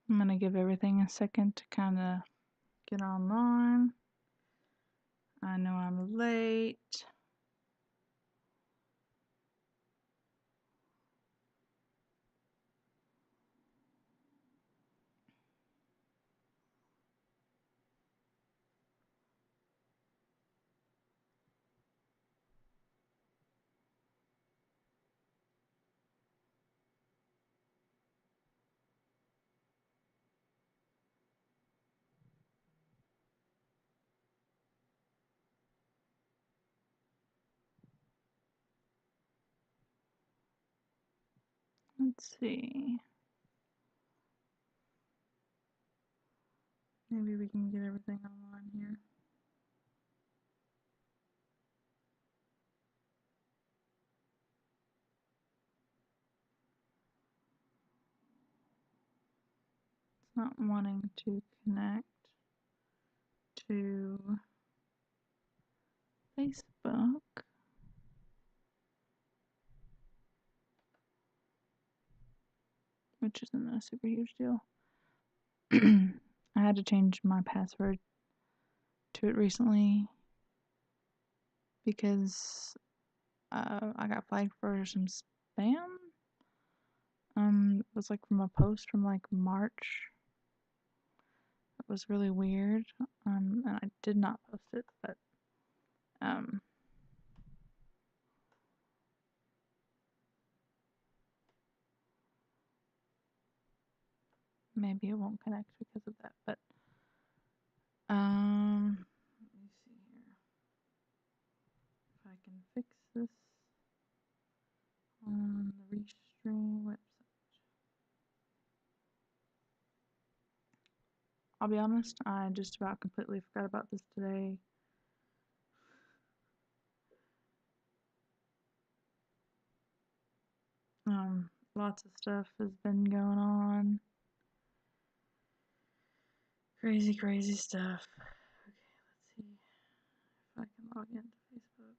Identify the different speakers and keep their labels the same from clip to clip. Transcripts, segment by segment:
Speaker 1: I'm gonna give everything a second to kind of get online. I know I'm late. Let's see. Maybe we can get everything online here. It's not wanting to connect to Facebook, which isn't a super huge deal. I had to change my password to it recently because I got flagged for some spam. It was like from a post from like March. It was really weird. And I did not post it, but maybe it won't connect because of that. But let me see here if I can fix this on the Restream website. I'll be honest, I just about completely forgot about this today. Lots of stuff has been going on. Crazy, crazy stuff. Okay, let's see if I can log into Facebook.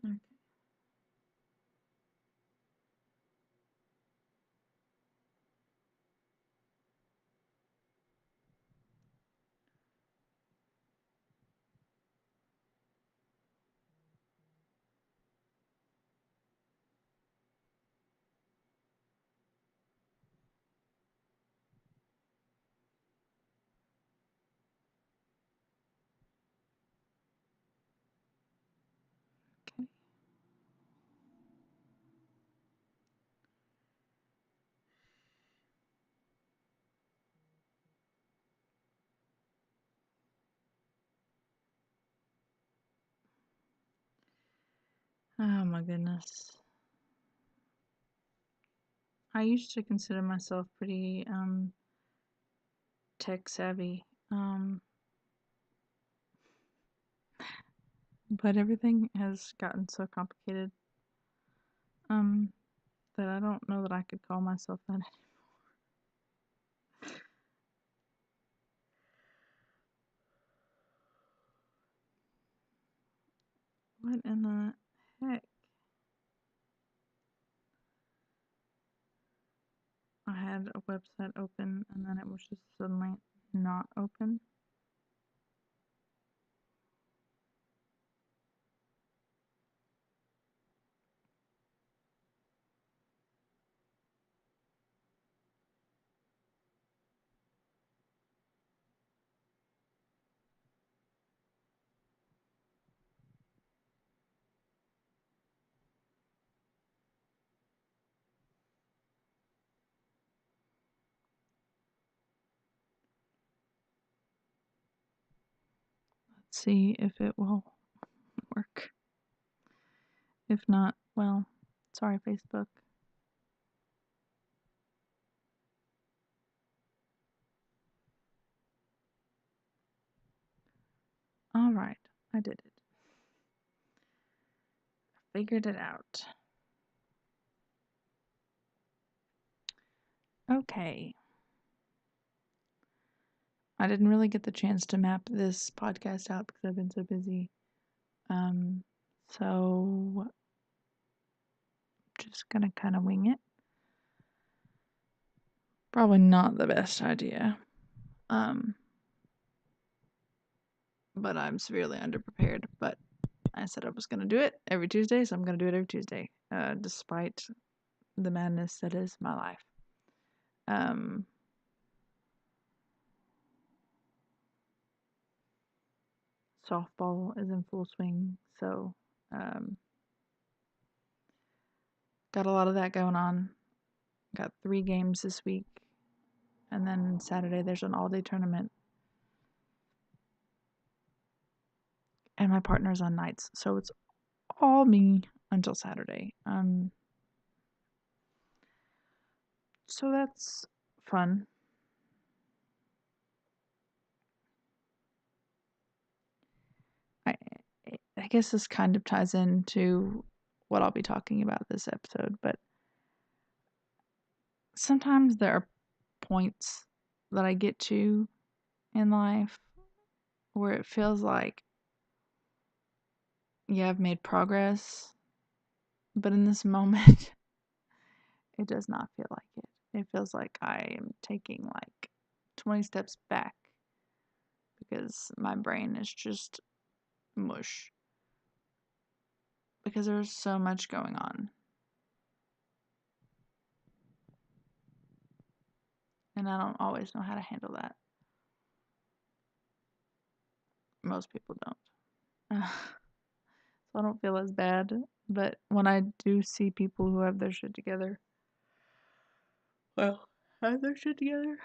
Speaker 1: Okay. Okay. Oh my goodness. I used to consider myself pretty tech savvy. But everything has gotten so complicated that I don't know that I could call myself that anymore. What in the heck? I had a website open and then it was just suddenly not open. see if it will work. If not, well, sorry, Facebook. All right, I did it. I figured it out. Okay. I didn't really get the chance to map this podcast out because I've been so busy. So just gonna kind of wing it. Probably not the best idea. But I'm severely underprepared. But I said I was gonna do it every Tuesday, so I'm gonna do it every Tuesday, despite the madness that is my life. Softball is in full swing, so got a lot of that going on. Got 3 games this week, and then Saturday there's an all-day tournament. And my partner's on nights, so it's all me until Saturday. So that's fun. I guess this kind of ties into what I'll be talking about this episode, but sometimes there are points that I get to in life where it feels like, yeah, I've made progress, but in this moment, it does not feel like it. It feels like I am taking like 20 steps back because my brain is just mush. Because there's so much going on. And I don't always know how to handle that. Most people don't. So I don't feel as bad. But when I do see people who have their shit together, have their shit together,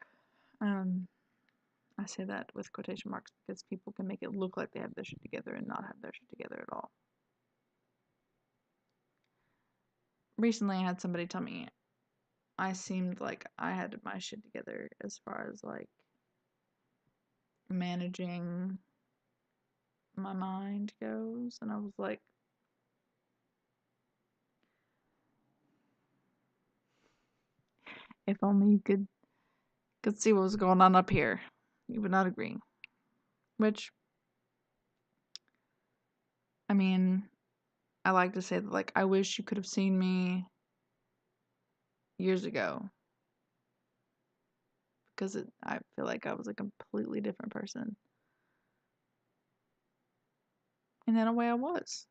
Speaker 1: I say that with quotation marks because people can make it look like they have their shit together and not have their shit together at all. Recently, I had somebody tell me I seemed like I had my shit together as far as like managing my mind goes, and I was like, if only you could see what was going on up here, you would not agree. Which, I mean, I like to say that, like, I wish you could have seen me years ago, because I feel like I was a completely different person. And in a way I was.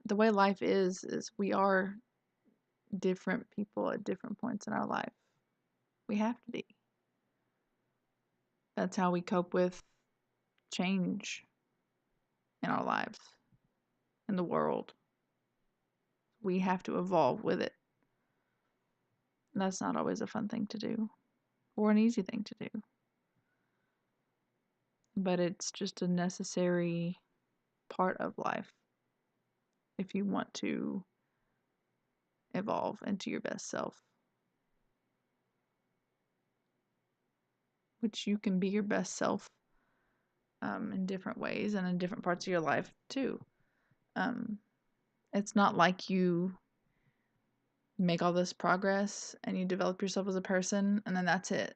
Speaker 1: The way life is we are different people at different points in our life. We have to be. That's how we cope with change in our lives, in the world. We have to evolve with it. And that's not always a fun thing to do, or an easy thing to do. But it's just a necessary part of life if you want to evolve into your best self. Which you can be your best self in different ways and in different parts of your life too. It's not like you make all this progress and you develop yourself as a person and then that's it.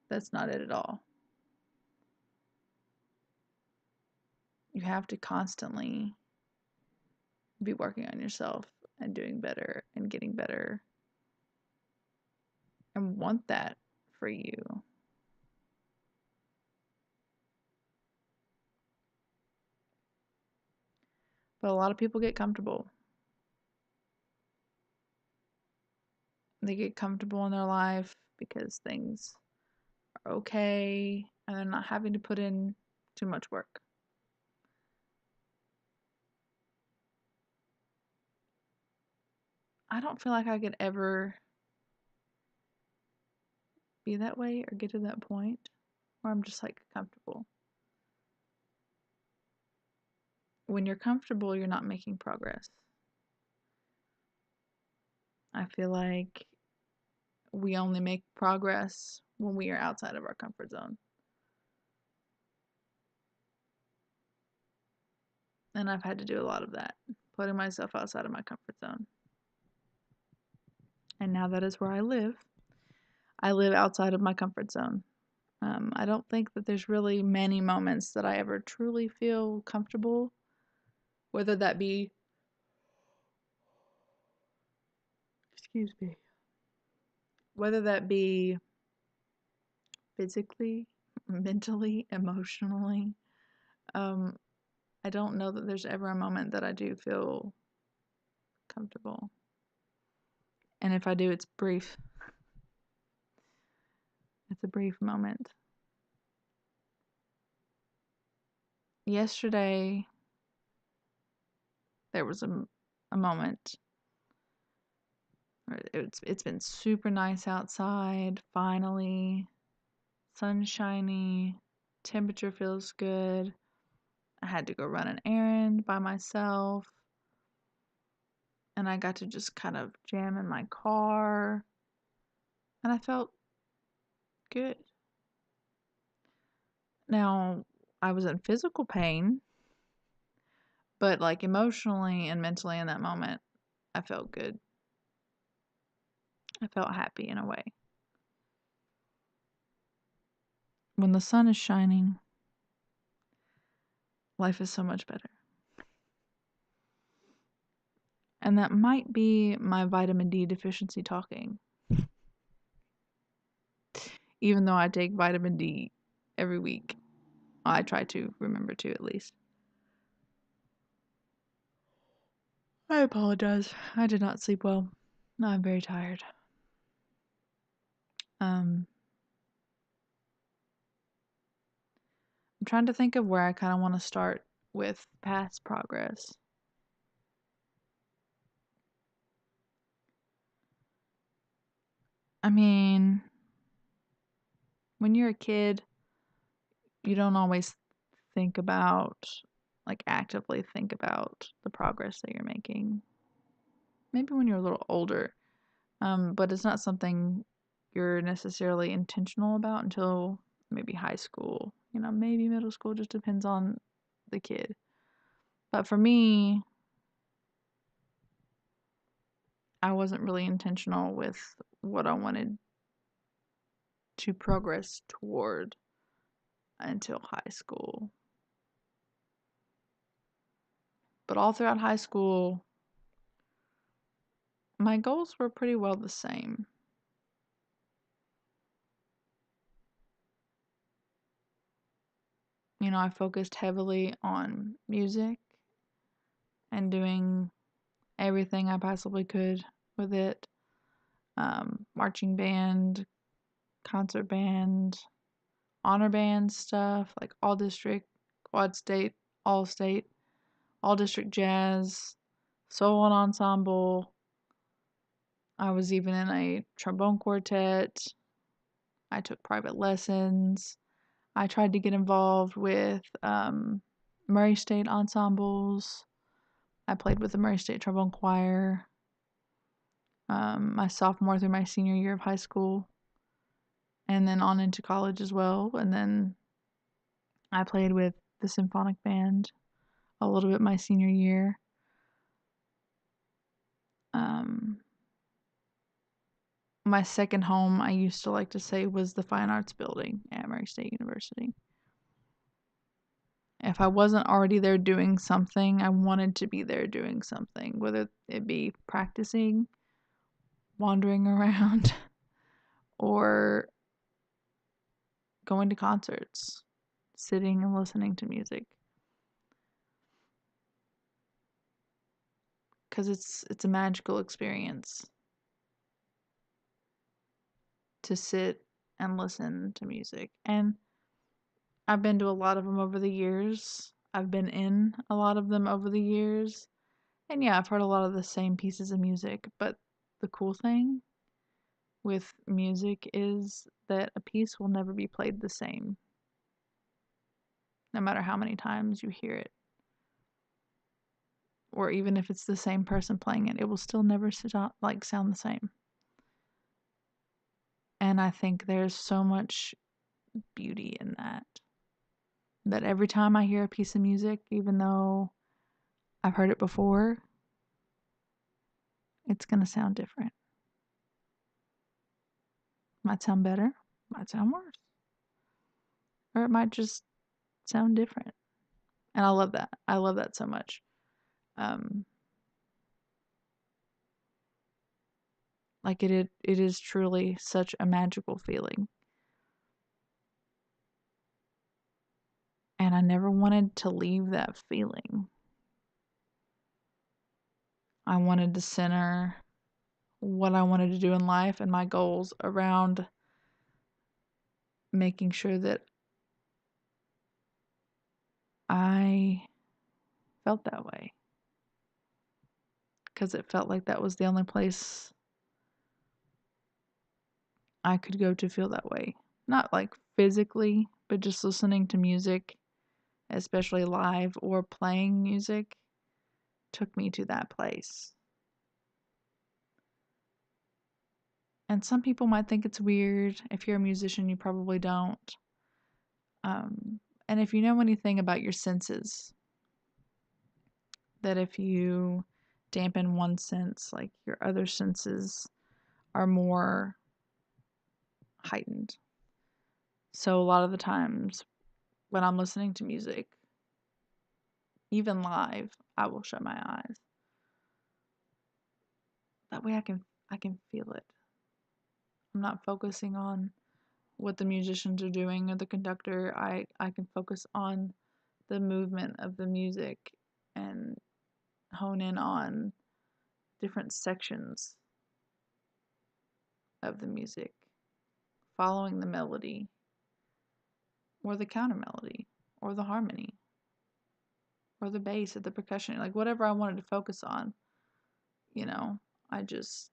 Speaker 1: That's not it at all. You have to constantly be working on yourself and doing better and getting better and want that for you. But a lot of people get comfortable. They get comfortable in their life because things are okay and they're not having to put in too much work. I don't feel like I could ever be that way or get to that point where I'm just like comfortable. When you're comfortable, you're not making progress. I feel like we only make progress when we are outside of our comfort zone. And I've had to do a lot of that, putting myself outside of my comfort zone. And now that is where I live. I live outside of my comfort zone. I don't think that there's really many moments that I ever truly feel comfortable, whether that be, excuse me, whether that be physically, mentally, emotionally. Um, I don't know that there's ever a moment that I do feel comfortable. And if I do, it's brief. It's a brief moment. Yesterday, there was a moment. It's been super nice outside, finally. Sun shiny, temperature feels good. I had to go run an errand by myself. And I got to just kind of jam in my car. And I felt good. Now, I was in physical pain, but like emotionally and mentally in that moment, I felt good. I felt happy in a way. When the sun is shining, life is so much better. And that might be my vitamin D deficiency talking. Even though I take vitamin D every week. I try to remember to, at least. I apologize. I did not sleep well. I'm very tired. I'm trying to think of where I kind of want to start with past progress. I mean, when you're a kid, you don't always think about, like, actively think about the progress that you're making. Maybe when you're a little older, but it's not something you're necessarily intentional about until maybe high school, maybe middle school, just depends on the kid. But for me, I wasn't really intentional with what I wanted to progress toward until high school. But all throughout high school, my goals were pretty well the same. I focused heavily on music and doing everything I possibly could with it. Marching band, concert band, honor band stuff, like all district, quad state, all district jazz, solo and ensemble. I was even in a trombone quartet. I took private lessons. I tried to get involved with Murray State ensembles. I played with the Murray State Trombone Choir my sophomore through my senior year of high school, and then on into college as well. And then I played with the symphonic band a little bit my senior year. My second home, I used to like to say, was the Fine Arts Building at Murray State University. If I wasn't already there doing something, I wanted to be there doing something, whether it be practicing, wandering around, or going to concerts, sitting and listening to music. Because it's a magical experience to sit and listen to music. And I've been to a lot of them over the years. I've been in a lot of them over the years. And yeah, I've heard a lot of the same pieces of music, but the cool thing with music is that a piece will never be played the same, no matter how many times you hear it. Or even if it's the same person playing it, it will still never sound the same. And I think there's so much beauty in that. That every time I hear a piece of music, even though I've heard it before, it's going to sound different. Might sound better, might sound worse, or it might just sound different. And I love that. I love that so much. Like it is truly such a magical feeling. And I never wanted to leave that feeling. I wanted to center what I wanted to do in life and my goals around making sure that I felt that way. Because it felt like that was the only place I could go to feel that way. Not like physically, but just listening to music, especially live or playing music, took me to that place. And some people might think it's weird. If you're a musician, you probably don't. And if you know anything about your senses, that if you dampen one sense, like your other senses are more heightened. So a lot of the times when I'm listening to music, even live, I will shut my eyes. That way I can feel it. I'm not focusing on what the musicians are doing or the conductor. I can focus on the movement of the music and hone in on different sections of the music, following the melody or the counter melody or the harmony or the bass or the percussion, like whatever I wanted to focus on, I just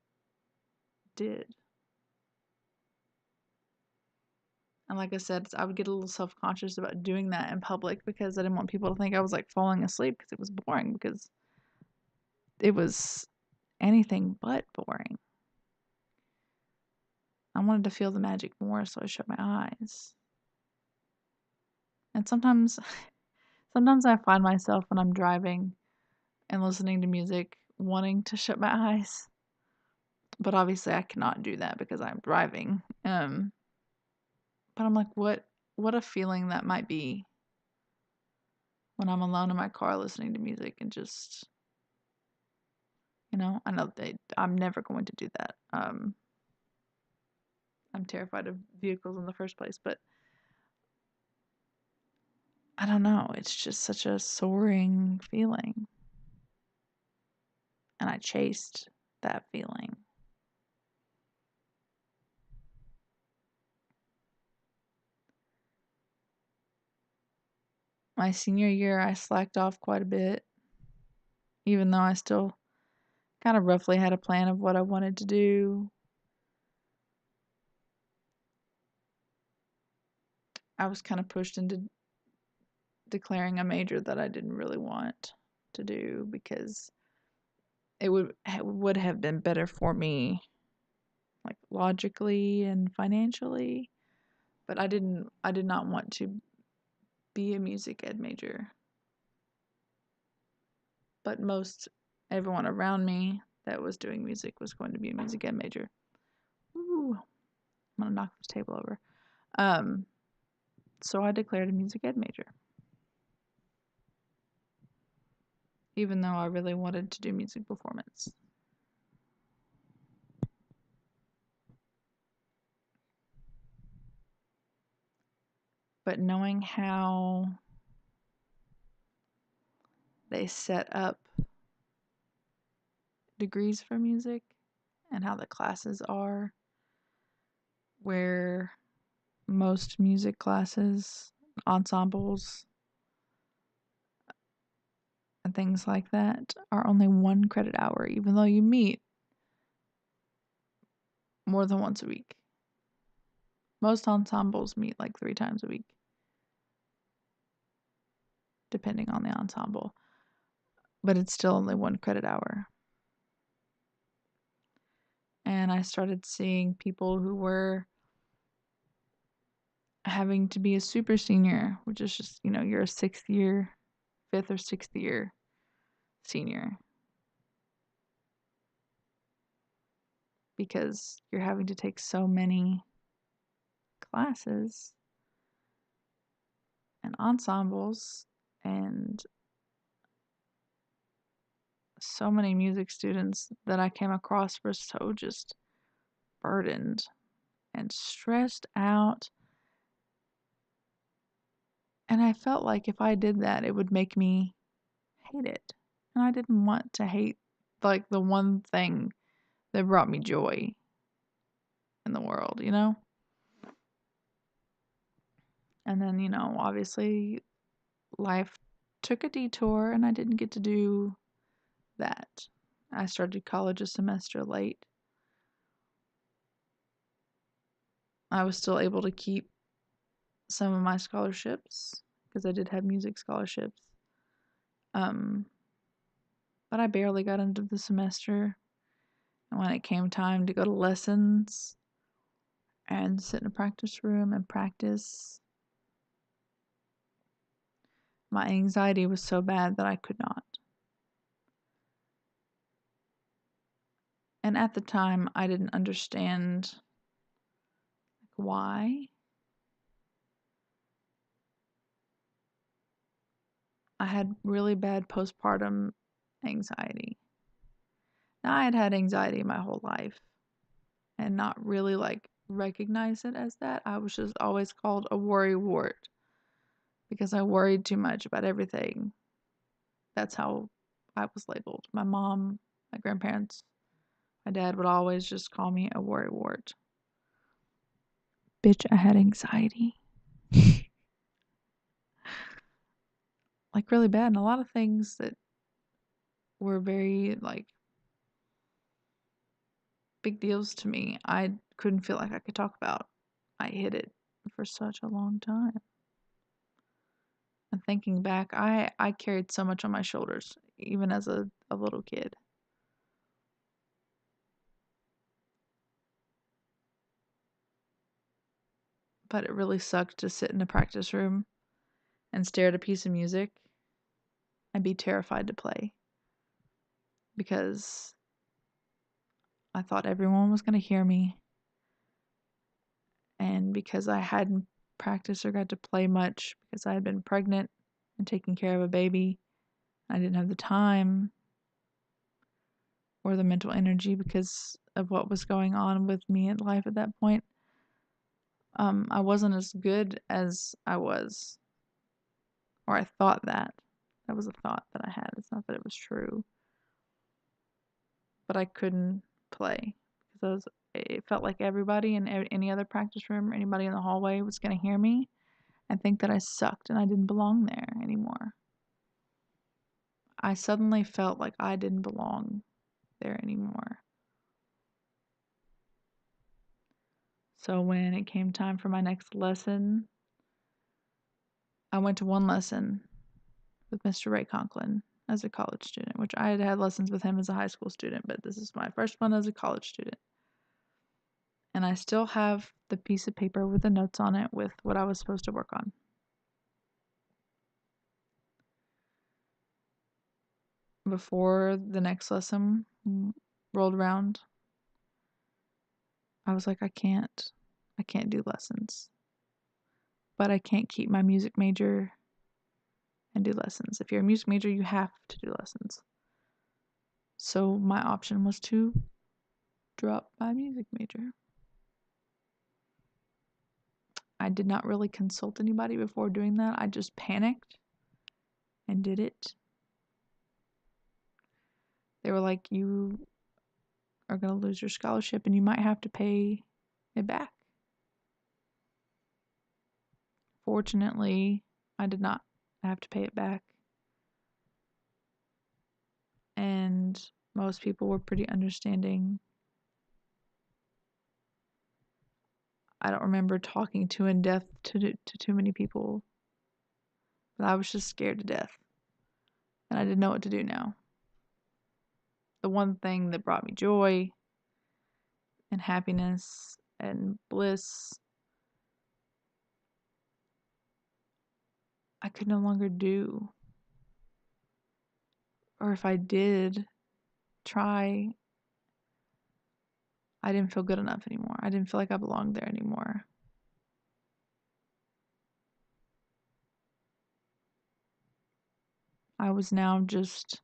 Speaker 1: did. And like I said, I would get a little self-conscious about doing that in public because I didn't want people to think I was like falling asleep because it was boring, because it was anything but boring. I wanted to feel the magic more, so I shut my eyes. And sometimes I find myself when I'm driving and listening to music wanting to shut my eyes. But obviously I cannot do that because I'm driving. But I'm like, what a feeling that might be when I'm alone in my car listening to music and just, I know that I'm never going to do that. I'm terrified of vehicles in the first place, but I don't know. It's just such a soaring feeling. And I chased that feeling. My senior year, I slacked off quite a bit, even though I still kind of roughly had a plan of what I wanted to do. I was kind of pushed into declaring a major that I didn't really want to do because it would have been better for me, like logically and financially, but I did not want to be a music ed major. But everyone around me that was doing music was going to be a music ed major. Ooh, I'm gonna knock this table over. So I declared a music ed major, even though I really wanted to do music performance. But knowing how they set up degrees for music and how the classes are, where most music classes, ensembles, and things like that are only 1 credit hour, even though you meet more than once a week. Most ensembles meet like 3 times a week, depending on the ensemble. But it's still only 1 credit hour. And I started seeing people who were having to be a super senior, which is just, you're a 6th year, 5th or 6th year senior. Because you're having to take so many classes and ensembles and so many music students that I came across were so just burdened and stressed out. And I felt like if I did that, it would make me hate it. And I didn't want to hate like the one thing that brought me joy in the world, And then, obviously life took a detour and I didn't get to do that. I started college a semester late. I was still able to keep some of my scholarships because I did have music scholarships. But I barely got into the semester. And when it came time to go to lessons and sit in a practice room and practice, my anxiety was so bad that I could not. And at the time, I didn't understand why. I had really bad postpartum anxiety. Now, I had had anxiety my whole life and not really recognize it as that. I was just always called a worry wart because I worried too much about everything. That's how I was labeled. My mom, my grandparents, my dad would always just call me a worry wart. Bitch, I had anxiety. Really bad. And a lot of things that were very, big deals to me, I couldn't feel like I could talk about. I hid it for such a long time. And thinking back, I carried so much on my shoulders, even as a little kid. But it really sucked to sit in a practice room and stare at a piece of music and be terrified to play. Because I thought everyone was going to hear me. And because I hadn't practiced or got to play much, because I had been pregnant and taking care of a baby, I didn't have the time or the mental energy because of what was going on with me in life at that point. I wasn't as good as I was, or I thought that. That was a thought that I had. It's not that it was true. But I couldn't play because it felt like everybody in any other practice room or anybody in the hallway was going to hear me and think that I sucked and I didn't belong there anymore. I suddenly felt like I didn't belong there anymore. So when it came time for my next lesson, I went to one lesson with Mr. Ray Conklin as a college student, which I had had lessons with him as a high school student, but this is my first one as a college student. And I still have the piece of paper with the notes on it with what I was supposed to work on. Before the next lesson rolled around, I was like, I can't do lessons. But I can't keep my music major and do lessons. If you're a music major, you have to do lessons. So my option was to drop my music major. I did not really consult anybody before doing that. I just panicked and did it. They were like, you are going to lose your scholarship and you might have to pay it back. Fortunately, I did not have to pay it back. and most people were pretty understanding. I don't remember talking too in depth to too many people, but I was just scared to death, and I didn't know what to do now. The one thing that brought me joy and happiness and bliss, I could no longer do. Or if I did try, I didn't feel good enough anymore. I didn't feel like I belonged there anymore. I was now just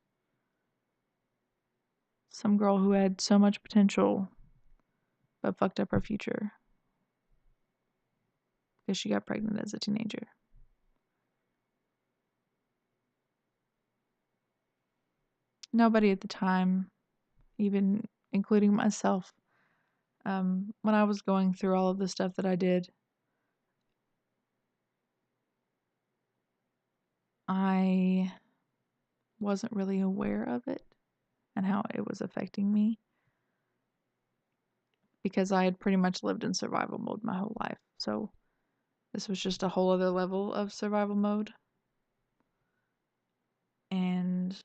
Speaker 1: some girl who had so much potential but fucked up her future because she got pregnant as a teenager. Nobody at the time, even including myself, when I was going through all of the stuff that I did, I wasn't really aware of it and how it was affecting me because I had pretty much lived in survival mode my whole life. So this was just a whole other level of survival mode. And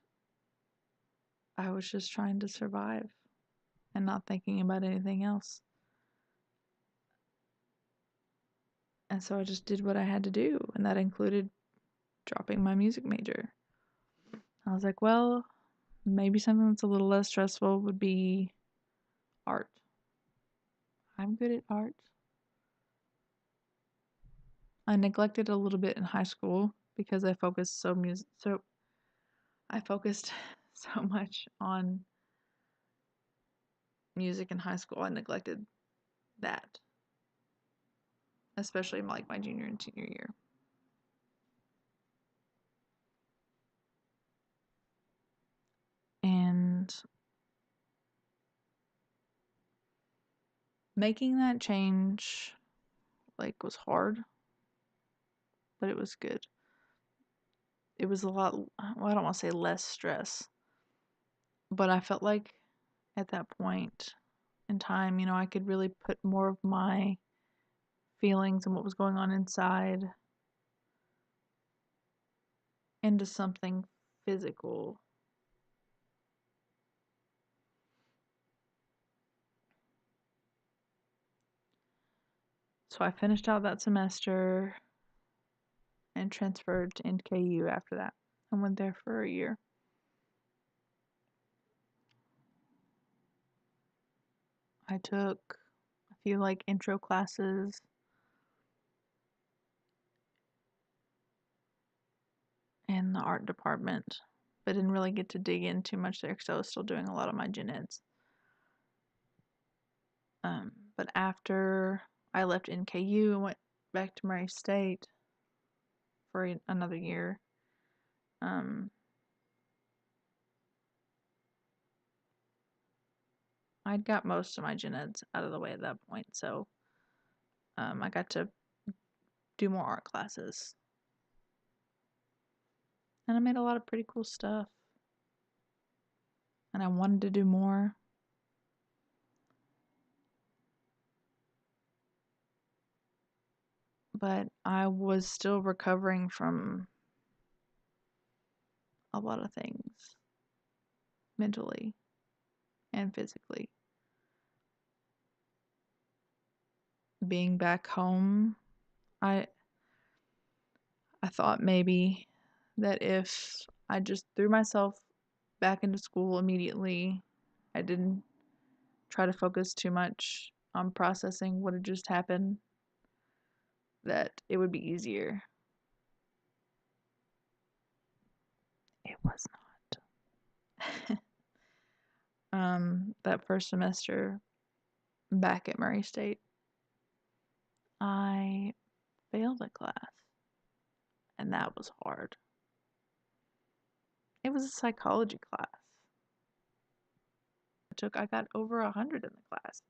Speaker 1: I was just trying to survive and not thinking about anything else. And so I just did what I had to do, and that included dropping my music major. I was like, well, maybe something that's a little less stressful would be art. I'm good at art. I neglected it a little bit in high school because I focused so much on music in high school. I neglected that, especially in like my junior and senior year. And making that change like was hard, but it was good. It was a lot, well, I don't want to say less stress, but I felt like at that point in time, I could really put more of my feelings and what was going on inside into something physical. So I finished out that semester and transferred to NKU after that. I went there for a year. I took a few like intro classes in the art department, but didn't really get to dig in too much there because I was still doing a lot of my gen eds. But after I left NKU and went back to Murray State for another year, I'd got most of my gen eds out of the way at that point, so I got to do more art classes. And I made a lot of pretty cool stuff. And I wanted to do more. But I was still recovering from a lot of things mentally and physically. Being back home, I thought maybe that if I just threw myself back into school immediately, I didn't try to focus too much on processing what had just happened, that it would be easier. It was not. That first semester back at Murray State, I failed a class, and that was hard. It was a psychology class. I got over 100 in the class.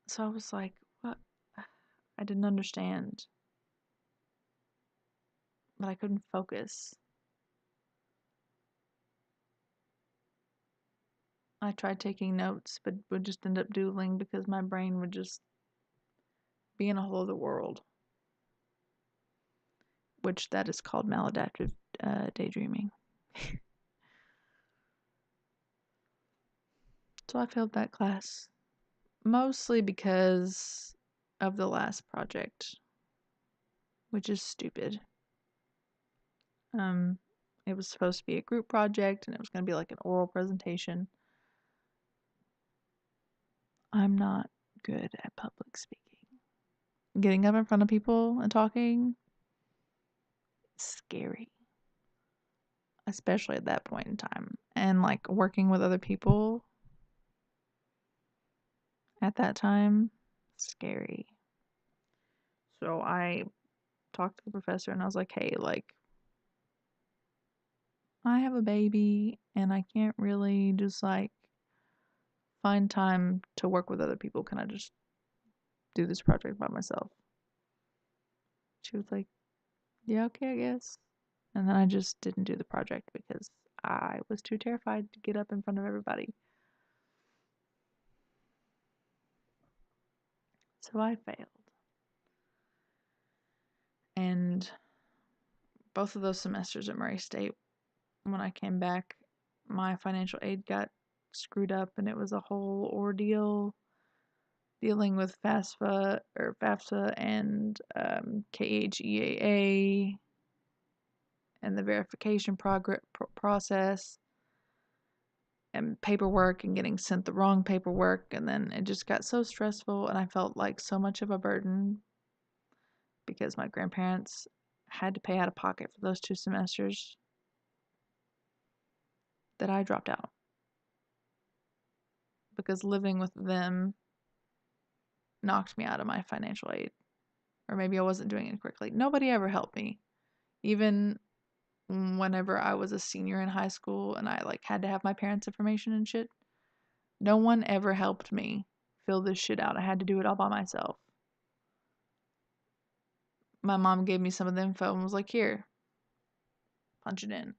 Speaker 1: So I was like, what? I didn't understand, but I couldn't focus. I tried taking notes, but would just end up doodling because my brain would just be in a whole other world, which that is called maladaptive daydreaming. So I failed that class, mostly because of the last project, which is stupid. It was supposed to be a group project, and it was going to be like an oral presentation. I'm not good at public speaking. Getting up in front of people and talking, scary, especially at that point in time. And like working with other people at that time, scary. So I talked to the professor and I was like, hey, like, I have a baby and I can't really just like find time to work with other people. Can I just do this project by myself? She was like, yeah, okay, I guess. And then I just didn't do the project because I was too terrified to get up in front of everybody. So I failed. And both of those semesters at Murray State, when I came back, my financial aid got screwed up and it was a whole ordeal dealing with FAFSA and KHEAA and the verification process and paperwork and getting sent the wrong paperwork, and then it just got so stressful and I felt like so much of a burden because my grandparents had to pay out of pocket for those 2 semesters that I dropped out because living with them knocked me out of my financial aid, or maybe I wasn't doing it correctly. Nobody ever helped me. Even whenever I was a senior in high school and I like had to have my parents' information and shit, no one ever helped me fill this shit out. I had to do it all by myself. My mom gave me some of the info and was like, here, punch it in.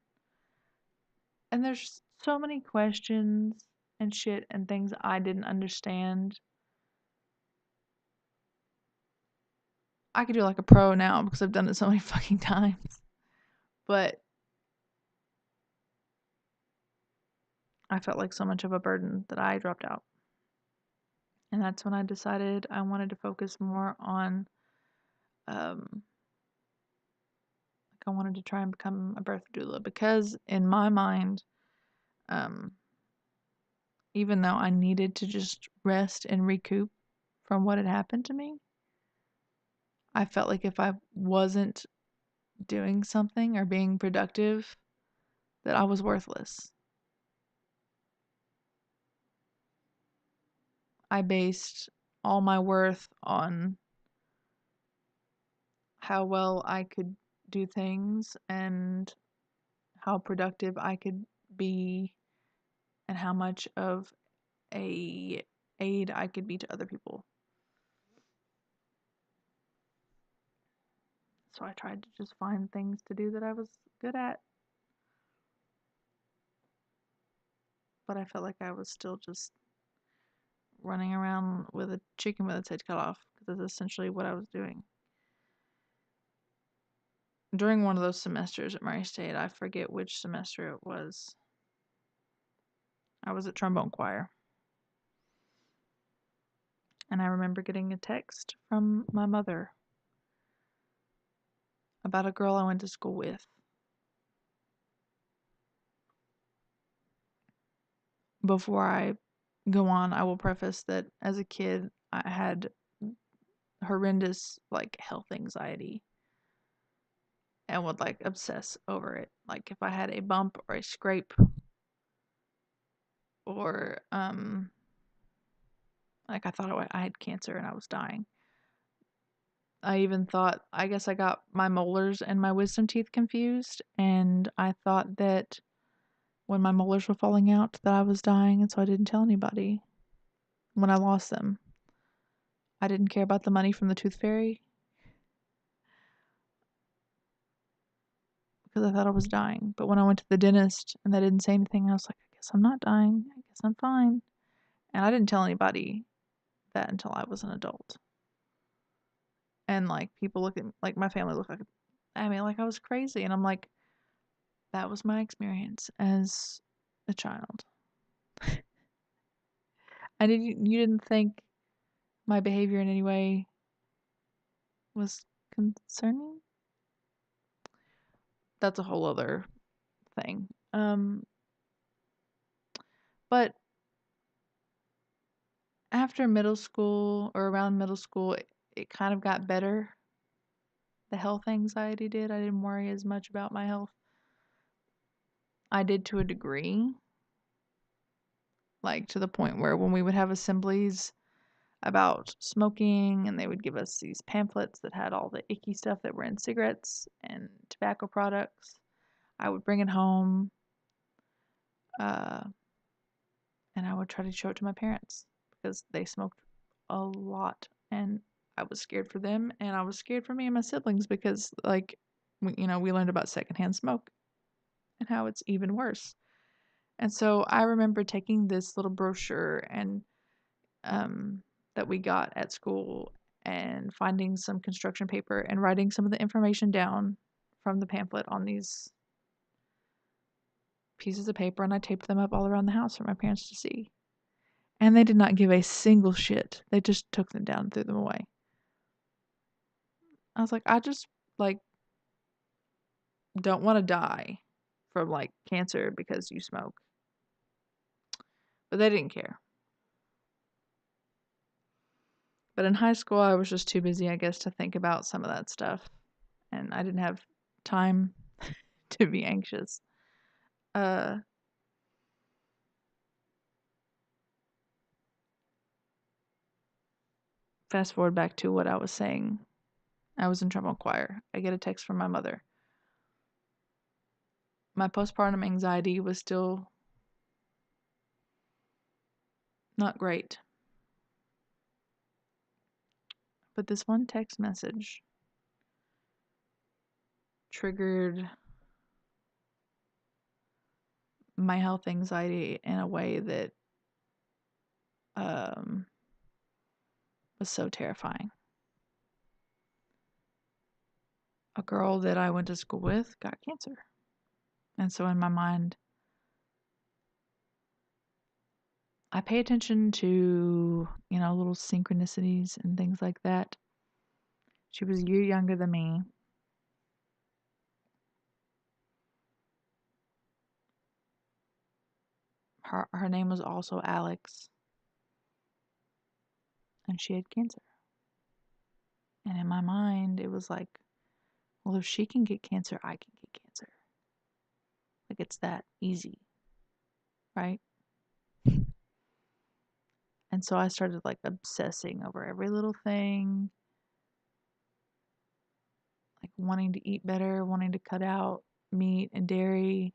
Speaker 1: And there's so many questions and shit and things I didn't understand. I could do like a pro now because I've done it so many fucking times. But I felt like so much of a burden that I dropped out. And that's when I decided I wanted to focus more on, like I wanted to try and become a birth doula because in my mind, even though I needed to just rest and recoup from what had happened to me, I felt like if I wasn't doing something or being productive, that I was worthless. I based all my worth on how well I could do things and how productive I could be and how much of a aid I could be to other people. So I tried to just find things to do that I was good at. But I felt like I was still just running around with a chicken with its head cut off because that's essentially what I was doing. During one of those semesters at Murray State, I forget which semester it was, I was at trombone choir. And I remember getting a text from my mother about a girl I went to school with. Before I go on, I will preface that as a kid, I had horrendous like health anxiety and would like obsess over it. Like if I had a bump or a scrape or like I thought I had cancer and I was dying. I even thought, I guess I got my molars and my wisdom teeth confused, and I thought that when my molars were falling out that I was dying, and so I didn't tell anybody when I lost them. I didn't care about the money from the tooth fairy because I thought I was dying. But when I went to the dentist and they didn't say anything, I was like, I guess guess I'm not dying. I guess I'm fine. And I didn't tell anybody that until I was an adult. And like people look at like my family looked like like I was crazy, and I'm like, that was my experience as a child. You didn't think my behavior in any way was concerning? That's a whole other thing. But after middle school or around middle school, it kind of got better. The health anxiety did. I didn't worry as much about my health. I did to a degree, like to the point where when we would have assemblies about smoking and they would give us these pamphlets that had all the icky stuff that were in cigarettes and tobacco products, I would bring it home uh, and I would try to show it to my parents because they smoked a lot and I was scared for them and I was scared for me and my siblings because like we learned about secondhand smoke and how it's even worse. And so I remember taking this little brochure and that we got at school and finding some construction paper and writing some of the information down from the pamphlet on these pieces of paper, and I taped them up all around the house for my parents to see. And they did not give a single shit. They just took them down and threw them away. I was like, I just like don't want to die from like cancer because you smoke. But they didn't care. But in high school, I was just too busy, I guess, to think about some of that stuff. And I didn't have time to be anxious. Uh, Fast forward back to what I was saying. I was in drama choir. I get a text from my mother. My postpartum anxiety was still not great. But this one text message triggered my health anxiety in a way that was so terrifying. A girl that I went to school with got cancer. And so in my mind, I pay attention to, little synchronicities and things like that. She was a year younger than me. Her name was also Alex. And she had cancer. And in my mind, it was like, well, if she can get cancer, I can get cancer. Like, it's that easy, right? And so I started like obsessing over every little thing, like wanting to eat better, wanting to cut out meat and dairy,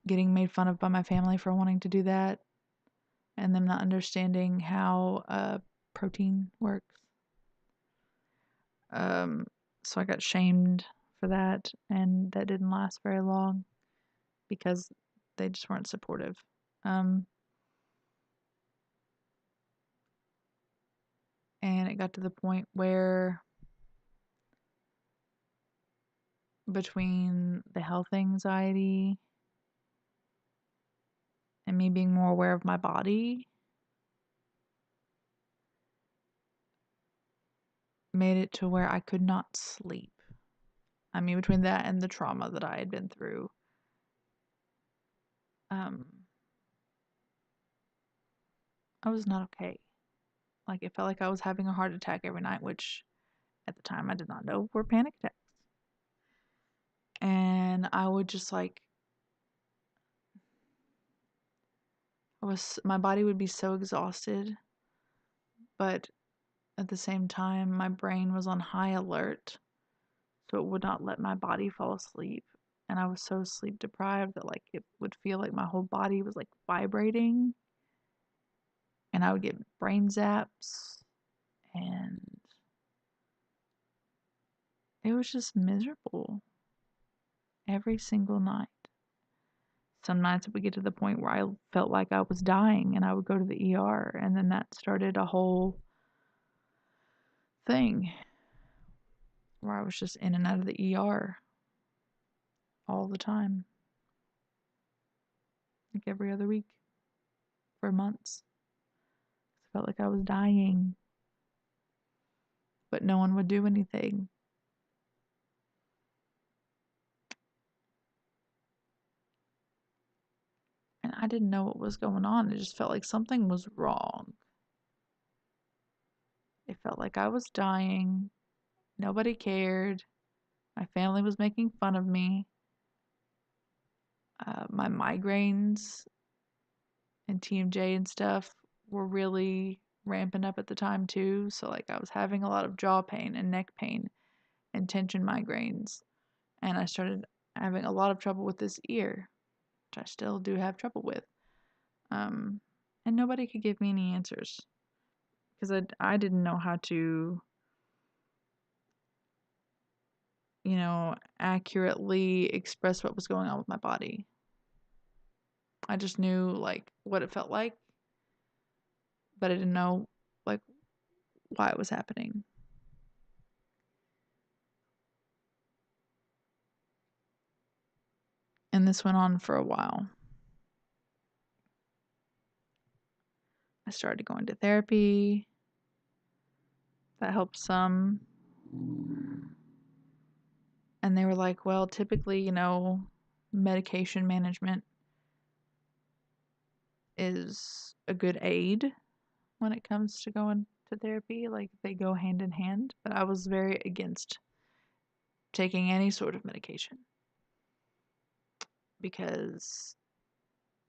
Speaker 1: getting made fun of by my family for wanting to do that, and them not understanding how protein works. So I got shamed for that, and that didn't last very long because they just weren't supportive. And it got to the point where between the health anxiety and me being more aware of my body made it to where I could not sleep. I mean, between that and the trauma that I had been through, I was not okay. Like, it felt like I was having a heart attack every night, which at the time I did not know were panic attacks. And I would just like, my body would be so exhausted, but at the same time, my brain was on high alert, so it would not let my body fall asleep. And I was so sleep deprived that like it would feel like my whole body was like vibrating, and I would get brain zaps, and it was just miserable every single night. some nights it would get to the point where I felt like I was dying and I would go to the ER, and then that started a whole thing where I was just in and out of the ER all the time, like every other week for months. I felt like I was dying, but no one would do anything. And I didn't know what was going on. It just felt like something was wrong. It felt like I was dying. Nobody cared. My family was making fun of me. My migraines and TMJ and stuff were really ramping up at the time too. So like I was having a lot of jaw pain and neck pain and tension migraines. And I started having a lot of trouble with this ear, which I still do have trouble with. And nobody could give me any answers because I didn't know how to, accurately express what was going on with my body. I just knew like what it felt like, but I didn't know like why it was happening. And this went on for a while. I started going to therapy. That helped some. And they were like, well, typically, medication management is a good aid when it comes to going to therapy. Like they go hand in hand. But I was very against taking any sort of medication because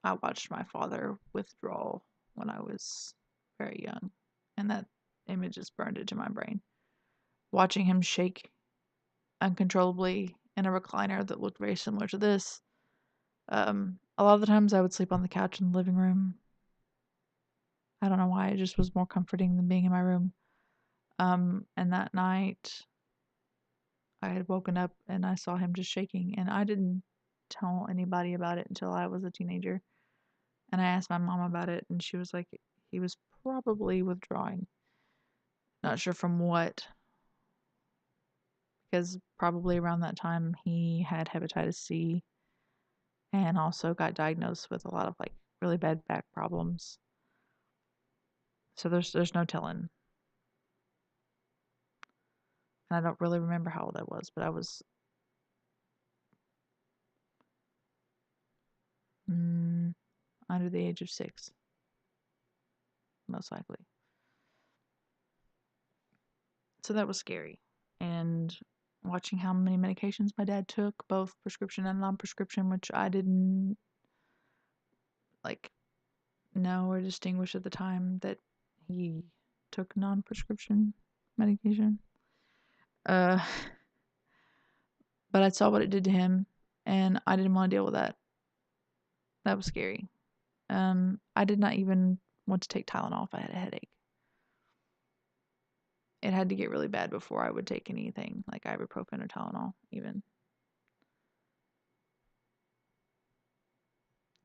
Speaker 1: I watched my father withdraw when I was very young. And that image is burned into my brain. Watching him shake uncontrollably in a recliner that looked very similar to this. A lot of the times I would sleep on the couch in the living room. I don't know why, it just was more comforting than being in my room. And that night I had woken up and I saw him just shaking, and I didn't tell anybody about it until I was a teenager. And I asked my mom about it, and she was like, he was probably withdrawing. Not sure from what, because probably around that time he had hepatitis C and also got diagnosed with a lot of like really bad back problems. So there's no telling. And I don't really remember how old I was, but I was under the age of 6, most likely. So that was scary. And watching how many medications my dad took, both prescription and non-prescription, which I didn't like know or distinguish at the time that he took non-prescription medication. But I saw what it did to him, and I didn't want to deal with that. That was scary. I did not even want to take Tylenol if I had a headache. It had to get really bad before I would take anything like ibuprofen or Tylenol even.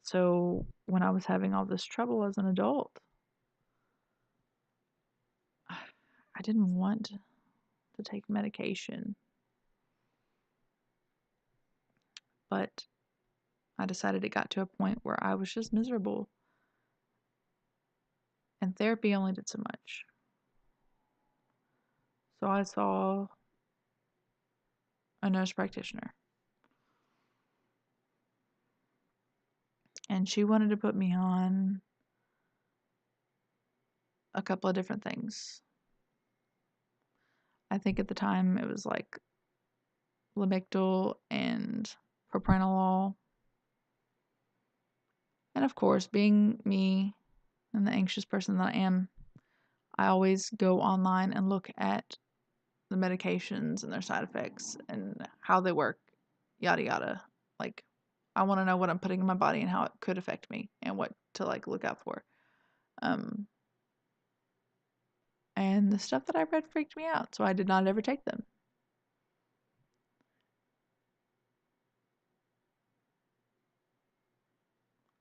Speaker 1: So when I was having all this trouble as an adult, I didn't want to take medication. But I decided it got to a point where I was just miserable. And therapy only did so much. So I saw a nurse practitioner. And she wanted to put me on a couple of different things. I think at the time it was like Lamictal and propranolol. And of course, being me and the anxious person that I am, I always go online and look at the medications and their side effects and how they work, yada yada. Like, I want to know what I'm putting in my body and how it could affect me and what to like look out for. And the stuff that I read freaked me out, so I did not ever take them.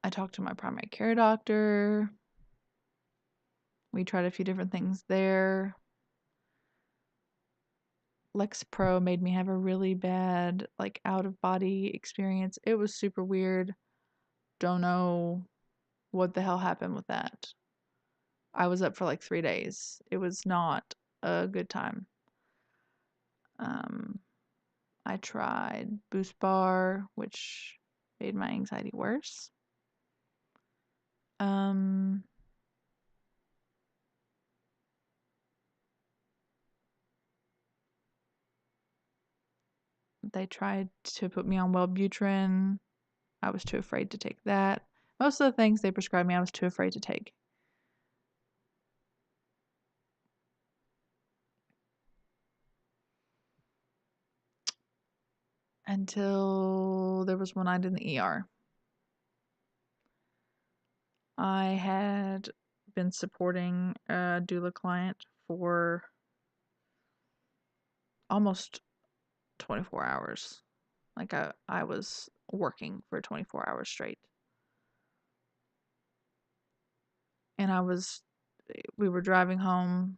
Speaker 1: I talked to my primary care doctor. We tried a few different things there. Lexapro made me have a really bad, like, out-of-body experience. It was super weird. Don't know what the hell happened with that. I was up for like 3 days. It was not a good time. I tried Boost Bar, which made my anxiety worse. They tried to put me on Wellbutrin. I was too afraid to take that. Most of the things they prescribed me, I was too afraid to take. Until there was one night in the ER. I had been supporting a doula client for almost 24 hours. Like I was working for 24 hours straight. And we were driving home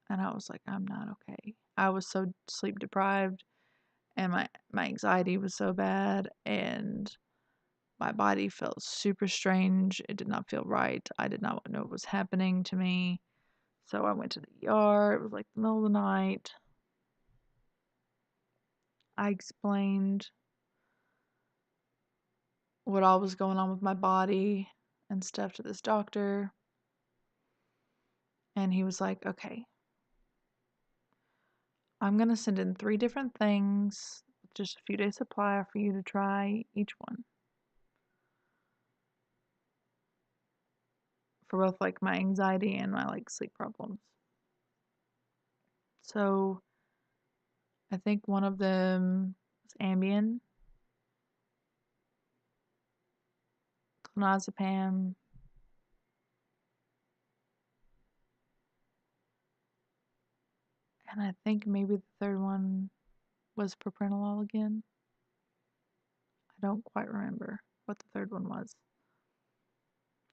Speaker 1: and I was like, I'm not okay. I was so sleep deprived and my anxiety was so bad and my body felt super strange. It did not feel right. I did not know what was happening to me. So I went to the ER. It was like the middle of the night. I explained what all was going on with my body and stuff to this doctor. And he was like, okay, I'm going to send in 3 different things, just a few days supply for you to try each one. For both like my anxiety and my like sleep problems. So I think one of them was Ambien, clonazepam, and I think maybe the third one was propranolol again. I don't quite remember what the third one was.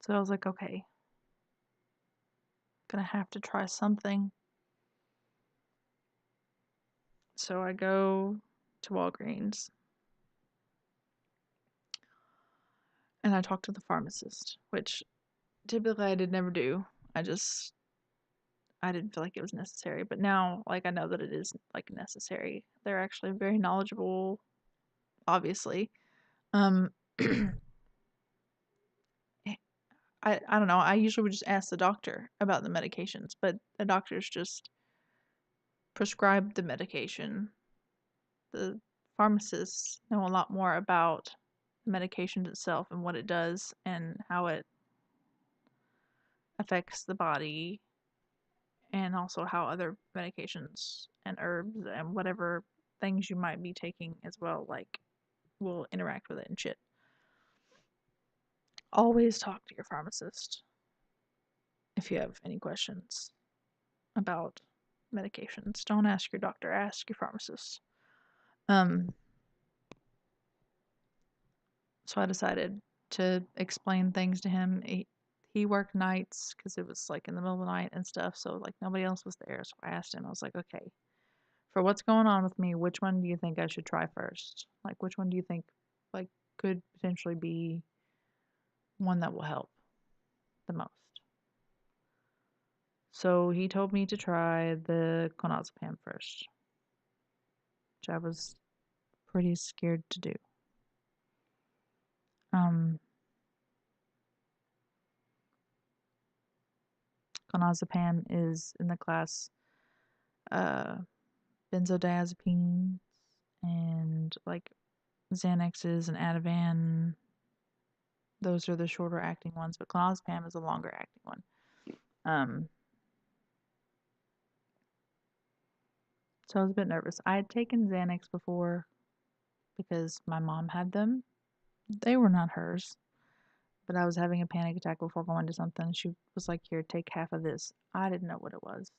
Speaker 1: So I was like, okay, gonna have to try something. So I go to Walgreens and I talk to the pharmacist, which typically I did never do. I didn't feel like it was necessary, but now like I know that it is like necessary. They're actually very knowledgeable, obviously. I don't know. I usually would just ask the doctor about the medications, but the doctors just prescribe the medication. The pharmacists know a lot more about the medication itself and what it does and how it affects the body, and also how other medications and herbs and whatever things you might be taking as well, like, will interact with it and shit. Always talk to your pharmacist if you have any questions about medications. Don't ask your doctor, ask your pharmacist. So I decided to explain things to him. He worked nights because it was like in the middle of the night and stuff, so like nobody else was there. So I asked him, I was like, okay, for what's going on with me, which one do you think I should try first? Like, which one do you think like could potentially be one that will help the most? So he told me to try the clonazepam first, which I was pretty scared to do. Clonazepam is in the class benzodiazepines and like Xanaxes and Ativan. Those are the shorter acting ones, but clonazepam is a longer acting one. So I was a bit nervous. I had taken Xanax before because my mom had them. They were not hers, but I was having a panic attack before going to something. She was like, "Here, take half of this." I didn't know what it was.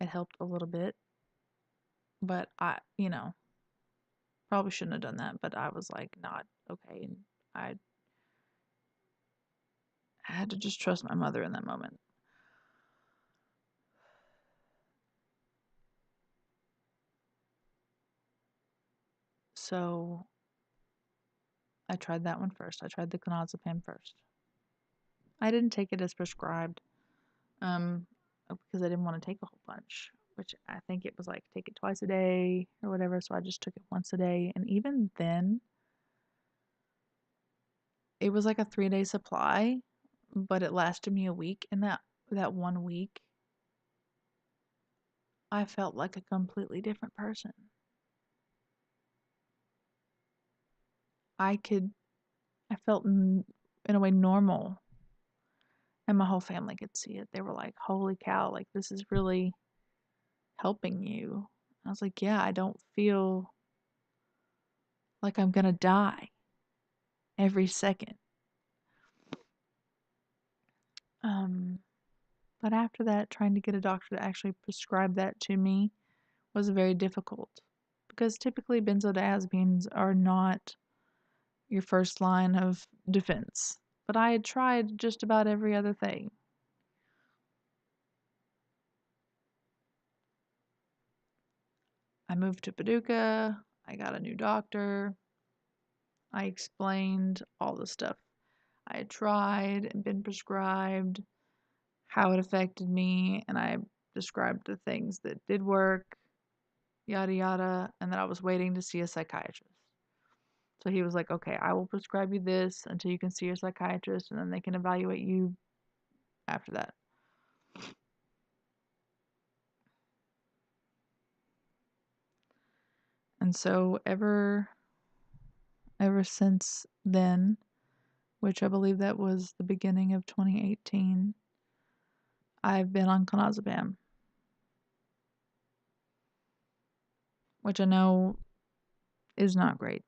Speaker 1: It helped a little bit, but Probably shouldn't have done that, but I was like not okay, and I had to just trust my mother in that moment. So I tried that one first. I tried the clonazepam first. I didn't take it as prescribed, because I didn't want to take a whole bunch, which I think it was like take it twice a day or whatever. So I just took it once a day, and even then, it was like a 3-day supply, but it lasted me a week. And that 1 week, I felt like a completely different person. I felt in a way normal, and my whole family could see it. They were like, "Holy cow! Like this is really helping you." I was like, "Yeah, I don't feel like I'm gonna die every second." Um, but after that, trying to get a doctor to actually prescribe that to me was very difficult because typically benzodiazepines are not your first line of defense. But I had tried just about every other thing. I moved to Paducah, I got a new doctor, I explained all the stuff I had tried and been prescribed, how it affected me, and I described the things that did work, yada yada, and that I was waiting to see a psychiatrist. So he was like, "Okay, I will prescribe you this until you can see your psychiatrist, and then they can evaluate you after that." And so ever since then, which I believe that was the beginning of 2018, I've been on clonazepam, which I know is not great.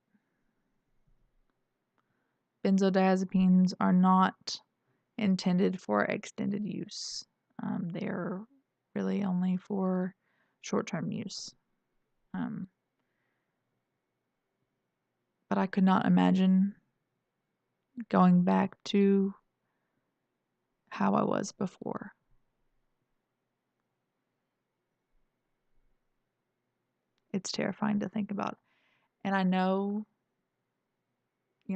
Speaker 1: Benzodiazepines are not intended for extended use. They're really only for short-term use. But I could not imagine going back to how I was before. It's terrifying to think about. And I know,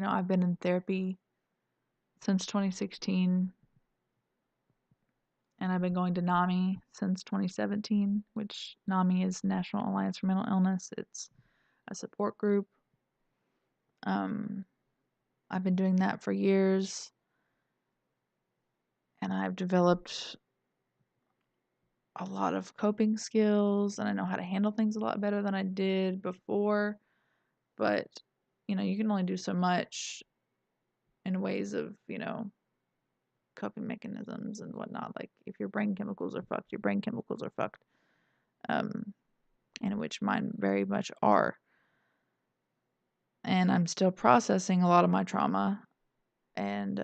Speaker 1: I've been in therapy since 2016, and I've been going to NAMI since 2017, which NAMI is National Alliance for Mental Illness. It's a support group. I've been doing that for years, and I've developed a lot of coping skills, and I know how to handle things a lot better than I did before. But, you can only do so much in ways of, coping mechanisms and whatnot. Like, if your brain chemicals are fucked, your brain chemicals are fucked. And which mine very much are. And I'm still processing a lot of my trauma. And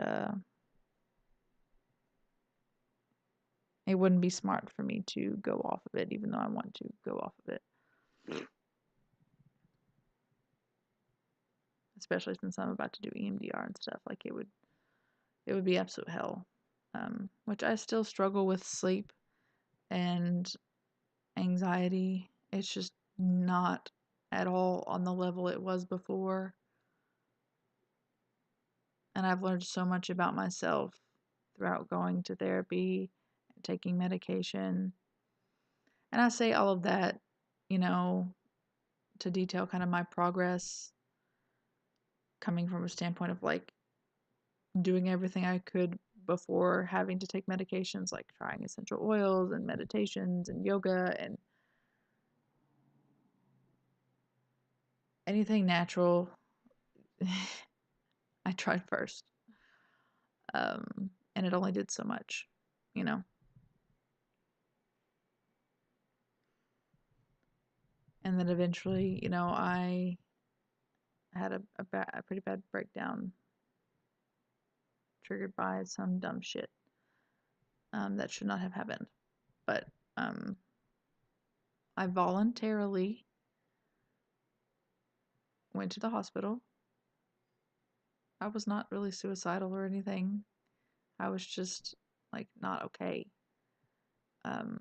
Speaker 1: it wouldn't be smart for me to go off of it, even though I want to go off of it. Especially since I'm about to do EMDR and stuff. Like, it would be absolute hell. Which I still struggle with sleep and anxiety. It's just not at all on the level it was before. And I've learned so much about myself throughout going to therapy and taking medication. And I say all of that, to detail kind of my progress coming from a standpoint of like doing everything I could before having to take medications, like trying essential oils and meditations and yoga and anything natural. I tried first. And it only did so much, you know. And then eventually, I had a pretty bad breakdown triggered by some dumb shit that should not have happened. But I voluntarily went to the hospital. I was not really suicidal or anything. I was just like not okay. Um,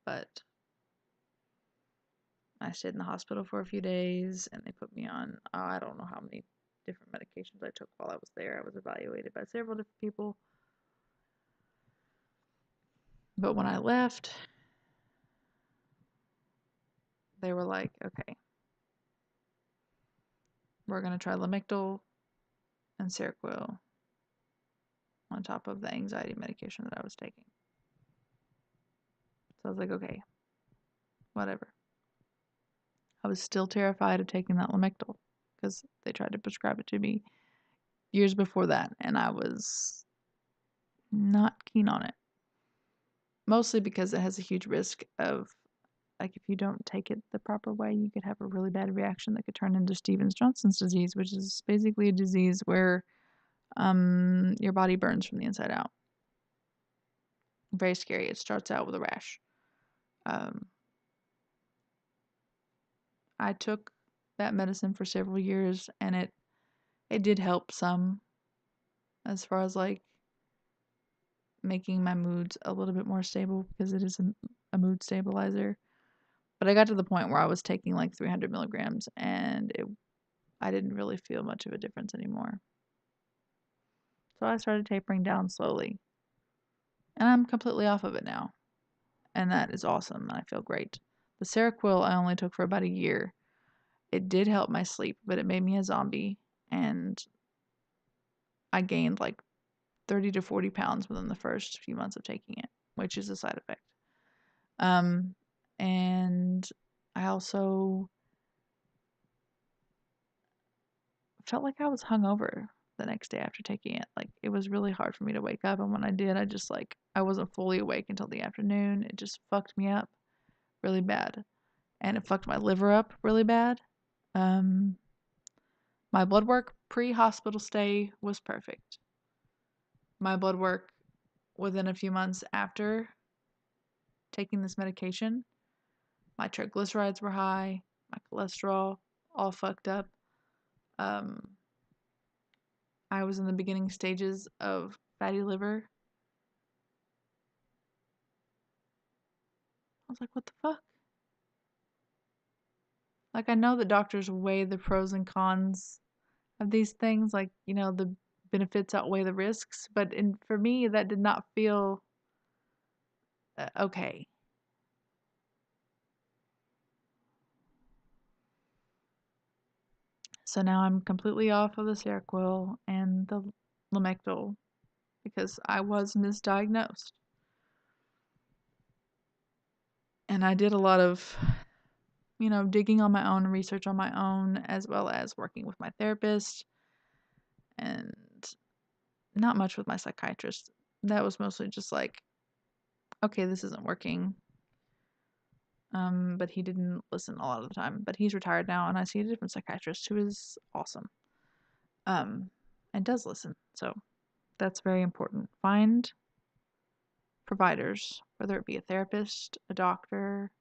Speaker 1: but I stayed in the hospital for a few days and they put me on, I don't know how many different medications I took while I was there. I was evaluated by several different people. But when I left, they were like, okay, we're going to try Lamictal and Seroquel on top of the anxiety medication that I was taking. So I was like, okay, whatever. I was still terrified of taking that Lamictal because they tried to prescribe it to me years before that, and I was not keen on it. Mostly because it has a huge risk of, like, if you don't take it the proper way, you could have a really bad reaction that could turn into Stevens-Johnson's disease, which is basically a disease where your body burns from the inside out. Very scary. It starts out with a rash. I took that medicine for several years, and it did help some as far as like making my moods a little bit more stable because it is a mood stabilizer. But I got to the point where I was taking like 300 milligrams and I didn't really feel much of a difference anymore. So I started tapering down slowly. And I'm completely off of it now. And that is awesome. And I feel great. The Seroquel I only took for about a year. It did help my sleep, but it made me a zombie. And I gained like 30 to 40 pounds within the first few months of taking it, which is a side effect. And I also felt like I was hungover the next day after taking it. Like, it was really hard for me to wake up, and when I did, I wasn't fully awake until the afternoon. It just fucked me up really bad, and it fucked my liver up really bad. My blood work pre-hospital stay was perfect. My blood work within a few months after taking this medication, my triglycerides were high, my cholesterol all fucked up. I was in the beginning stages of fatty liver. I was like, what the fuck? Like, I know that doctors weigh the pros and cons of these things, like, the benefits outweigh the risks, but for me, that did not feel okay. So now I'm completely off of the Seroquel and the Lamictal because I was misdiagnosed. And I did a lot of, digging on my own, research on my own, as well as working with my therapist and not much with my psychiatrist. That was mostly just like, okay, this isn't working. But he didn't listen a lot of the time. But he's retired now, and I see a different psychiatrist who is awesome. And does listen. So that's very important. Find providers, whether it be a therapist, a doctor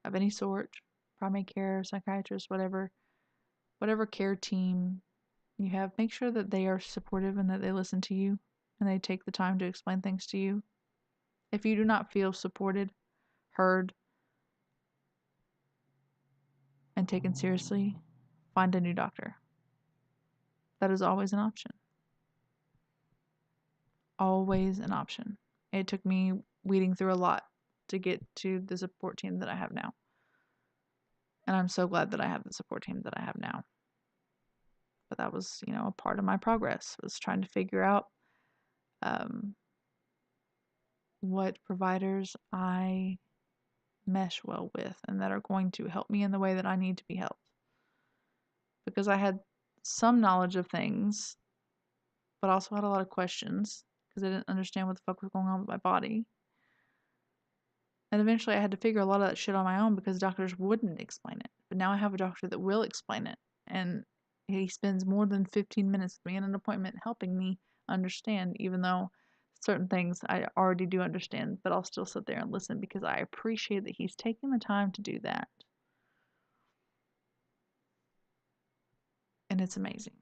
Speaker 1: of any sort, primary care, psychiatrist, whatever care team you have, make sure that they are supportive and that they listen to you and they take the time to explain things to you. If you do not feel supported, heard, and taken seriously, find a new doctor. That is always an option. Always an option. It took me weeding through a lot to get to the support team that I have now. And I'm so glad that I have the support team that I have now. But that was, a part of my progress, was trying to figure out what providers I mesh well with and that are going to help me in the way that I need to be helped. Because I had some knowledge of things, but also had a lot of questions because I didn't understand what the fuck was going on with my body. And eventually I had to figure a lot of that shit on my own because doctors wouldn't explain it. But now I have a doctor that will explain it. And he spends more than 15 minutes with me in an appointment helping me understand, even though certain things I already do understand, but I'll still sit there and listen because I appreciate that he's taking the time to do that. and it's amazing.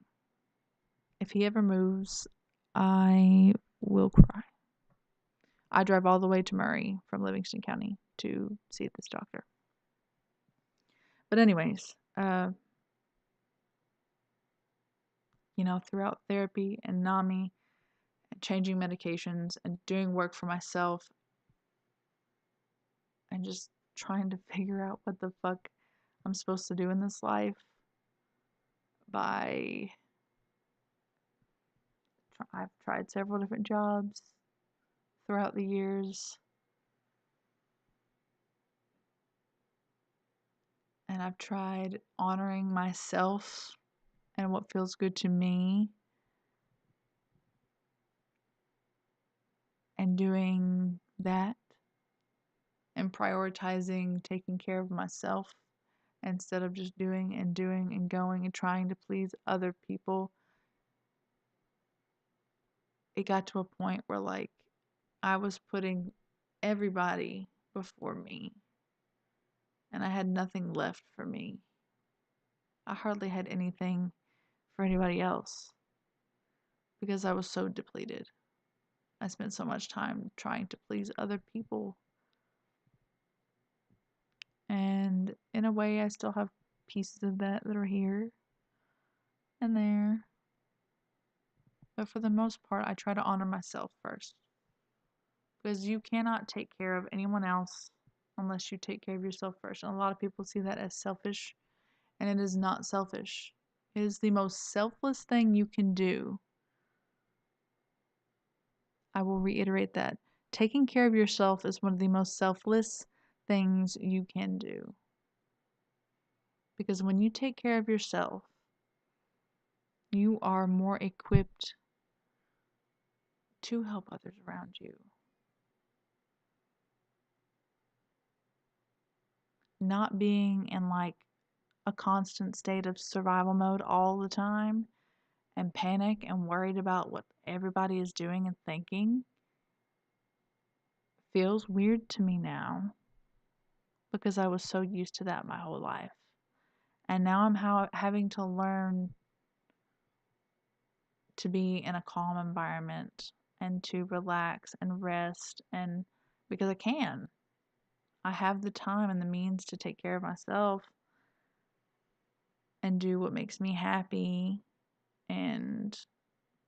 Speaker 1: If he ever moves, I will cry. I drive all the way to Murray from Livingston County to see this doctor. But anyways, throughout therapy and NAMI and changing medications and doing work for myself and just trying to figure out what the fuck I'm supposed to do in this life I've tried several different jobs throughout the years, and I've tried honoring myself and what feels good to me and doing that and prioritizing taking care of myself instead of just doing and doing and going and trying to please other people. It got to a point where I was putting everybody before me and I had nothing left for me. I hardly had anything for anybody else because I was so depleted. I spent so much time trying to please other people. And in a way, I still have pieces of that are here and there. But for the most part, I try to honor myself first. Because you cannot take care of anyone else unless you take care of yourself first. And a lot of people see that as selfish, and it is not selfish. It is the most selfless thing you can do. I will reiterate that. Taking care of yourself is one of the most selfless things you can do. Because when you take care of yourself, you are more equipped to help others around you. Not being in a constant state of survival mode all the time and panic and worried about what everybody is doing and thinking feels weird to me now because I was so used to that my whole life. And now I'm having to learn to be in a calm environment and to relax and rest, and because I have the time and the means to take care of myself and do what makes me happy and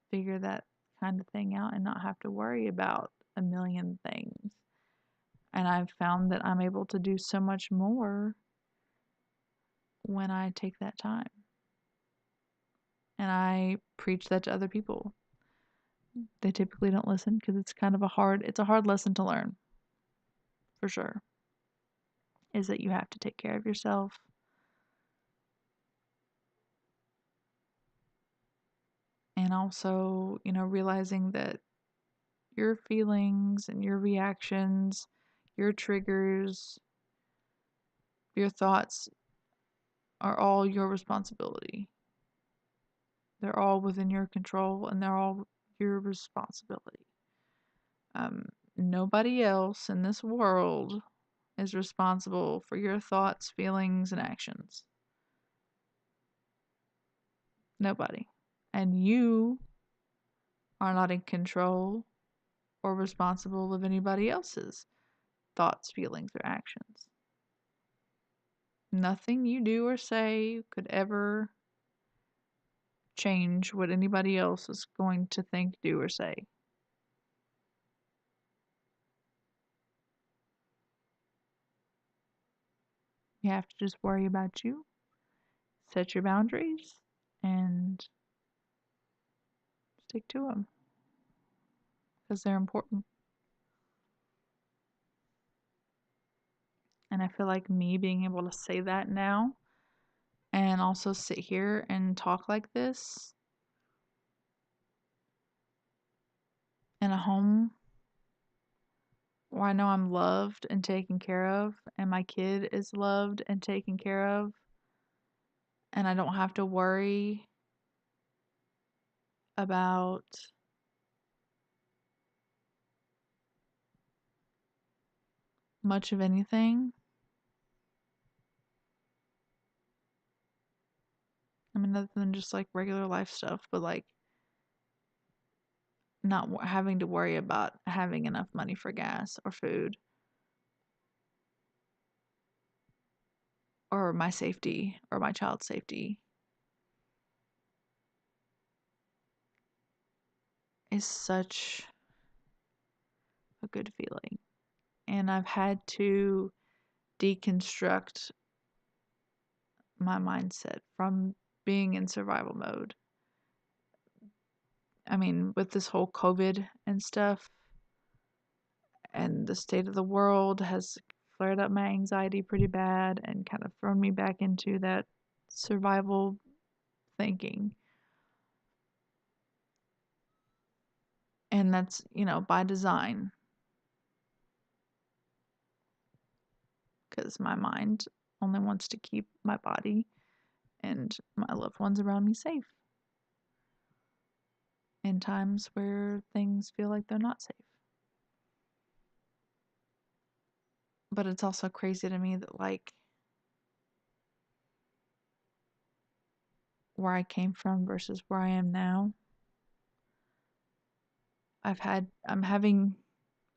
Speaker 1: figure that kind of thing out and not have to worry about a million things. And I've found that I'm able to do so much more when I take that time. And I preach that to other people. They typically don't listen because it's a hard lesson to learn. For sure. Is that you have to take care of yourself. And also, realizing that your feelings and your reactions, your triggers, your thoughts are all your responsibility. They're all within your control and they're all your responsibility. Nobody else in this world is responsible for your thoughts, feelings, and actions. Nobody. And you are not in control or responsible of anybody else's thoughts, feelings, or actions. Nothing you do or say could ever change what anybody else is going to think, do, or say. You have to just worry about you, set your boundaries, and stick to them because they're important. And I feel like me being able to say that now and also sit here and talk like this in a home where I know I'm loved and taken care of, and my kid is loved and taken care of, and I don't have to worry about much of anything. I mean, other than just like regular life stuff, but like not having to worry about having enough money for gas or food or my safety or my child's safety is such a good feeling. And I've had to deconstruct my mindset from being in survival mode. I mean, with this whole COVID and stuff, and the state of the world has flared up my anxiety pretty bad and kind of thrown me back into that survival thinking. And that's, by design, because my mind only wants to keep my body and my loved ones around me safe in times where things feel like they're not safe. But it's also crazy to me that, like, where I came from versus where I am now,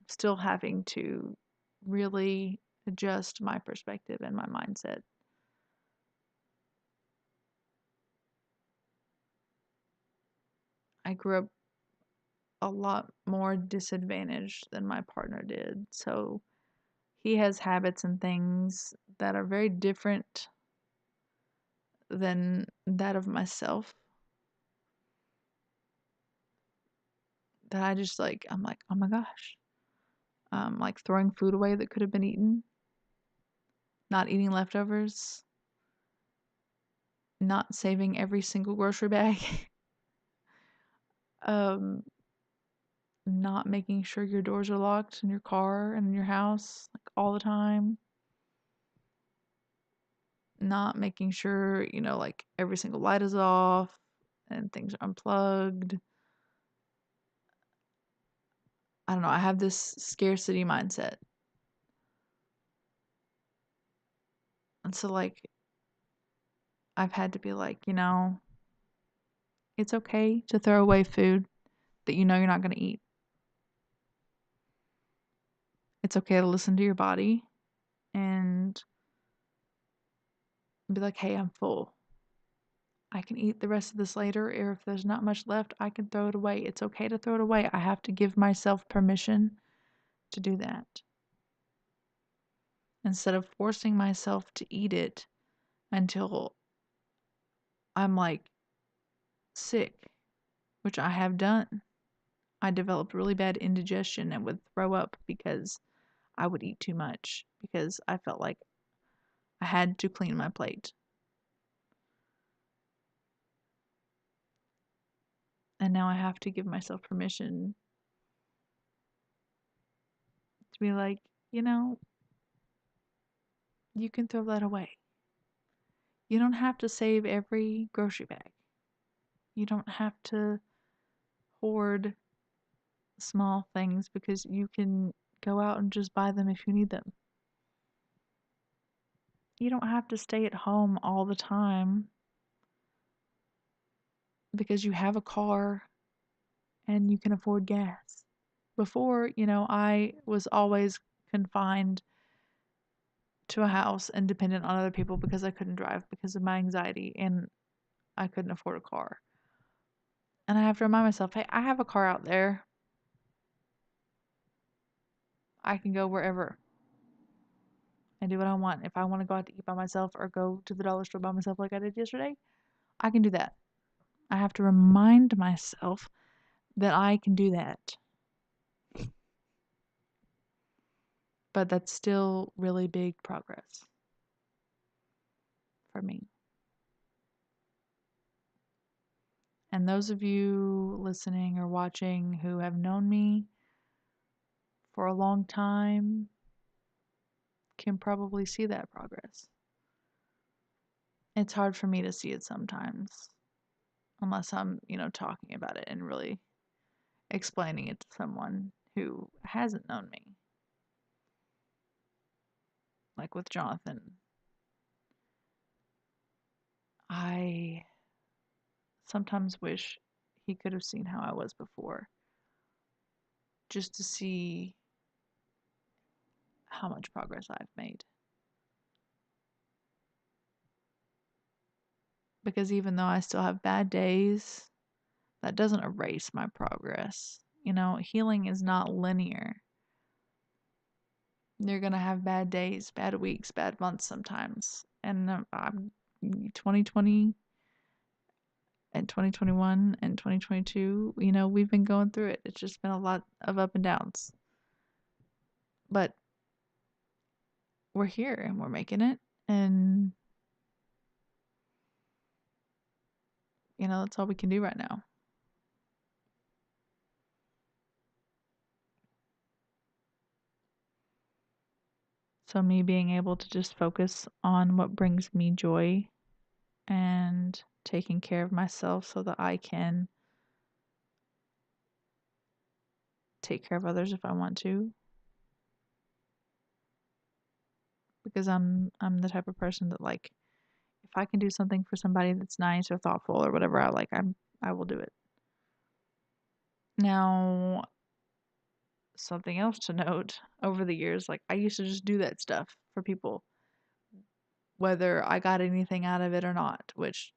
Speaker 1: still having to really adjust my perspective and my mindset. I grew up a lot more disadvantaged than my partner did. So he has habits and things that are very different than that of myself. That I just like, I'm like, oh my gosh. Like throwing food away that could have been eaten, not eating leftovers, not saving every single grocery bag, um, not making sure your doors are locked in your car and in your house like all the time, not making sure, like every single light is off and things are unplugged. I don't know, I have this scarcity mindset. And so like I've had to be like, it's okay to throw away food that you're not going to eat. It's okay to listen to your body and be like, hey, I'm full. I can eat the rest of this later, or if there's not much left, I can throw it away. It's okay to throw it away. I have to give myself permission to do that. Instead of forcing myself to eat it until I'm like sick, which I have done. I developed really bad indigestion and would throw up because I would eat too much because I felt like I had to clean my plate. And now I have to give myself permission to be like, you can throw that away. You don't have to save every grocery bag. You don't have to hoard small things because you can go out and just buy them if you need them. You don't have to stay at home all the time because you have a car and you can afford gas. Before, I was always confined to a house and dependent on other people because I couldn't drive because of my anxiety and I couldn't afford a car. And I have to remind myself, hey, I have a car out there. I can go wherever and do what I want. If I want to go out to eat by myself or go to the dollar store by myself like I did yesterday, I can do that. I have to remind myself that I can do that. But that's still really big progress for me. And those of you listening or watching who have known me for a long time can probably see that progress. It's hard for me to see it sometimes, unless I'm, talking about it and really explaining it to someone who hasn't known me. Like with Jonathan, I sometimes wish he could have seen how I was before, just to see how much progress I've made. Because even though I still have bad days, that doesn't erase my progress. You know, healing is not linear. You're going to have bad days, bad weeks, bad months sometimes. And I'm 2020 and 2021 and 2022, you know, we've been going through it. It's just been a lot of up and downs. But we're here and we're making it. And, you know, that's all we can do right now. So, me being able to just focus on what brings me joy and taking care of myself so that I can take care of others if I want to. Because I'm the type of person that, like, if I can do something for somebody that's nice or thoughtful or whatever I like, I will do it. Now, something else to note, over the years, like, I used to just do that stuff for people, whether I got anything out of it or not, which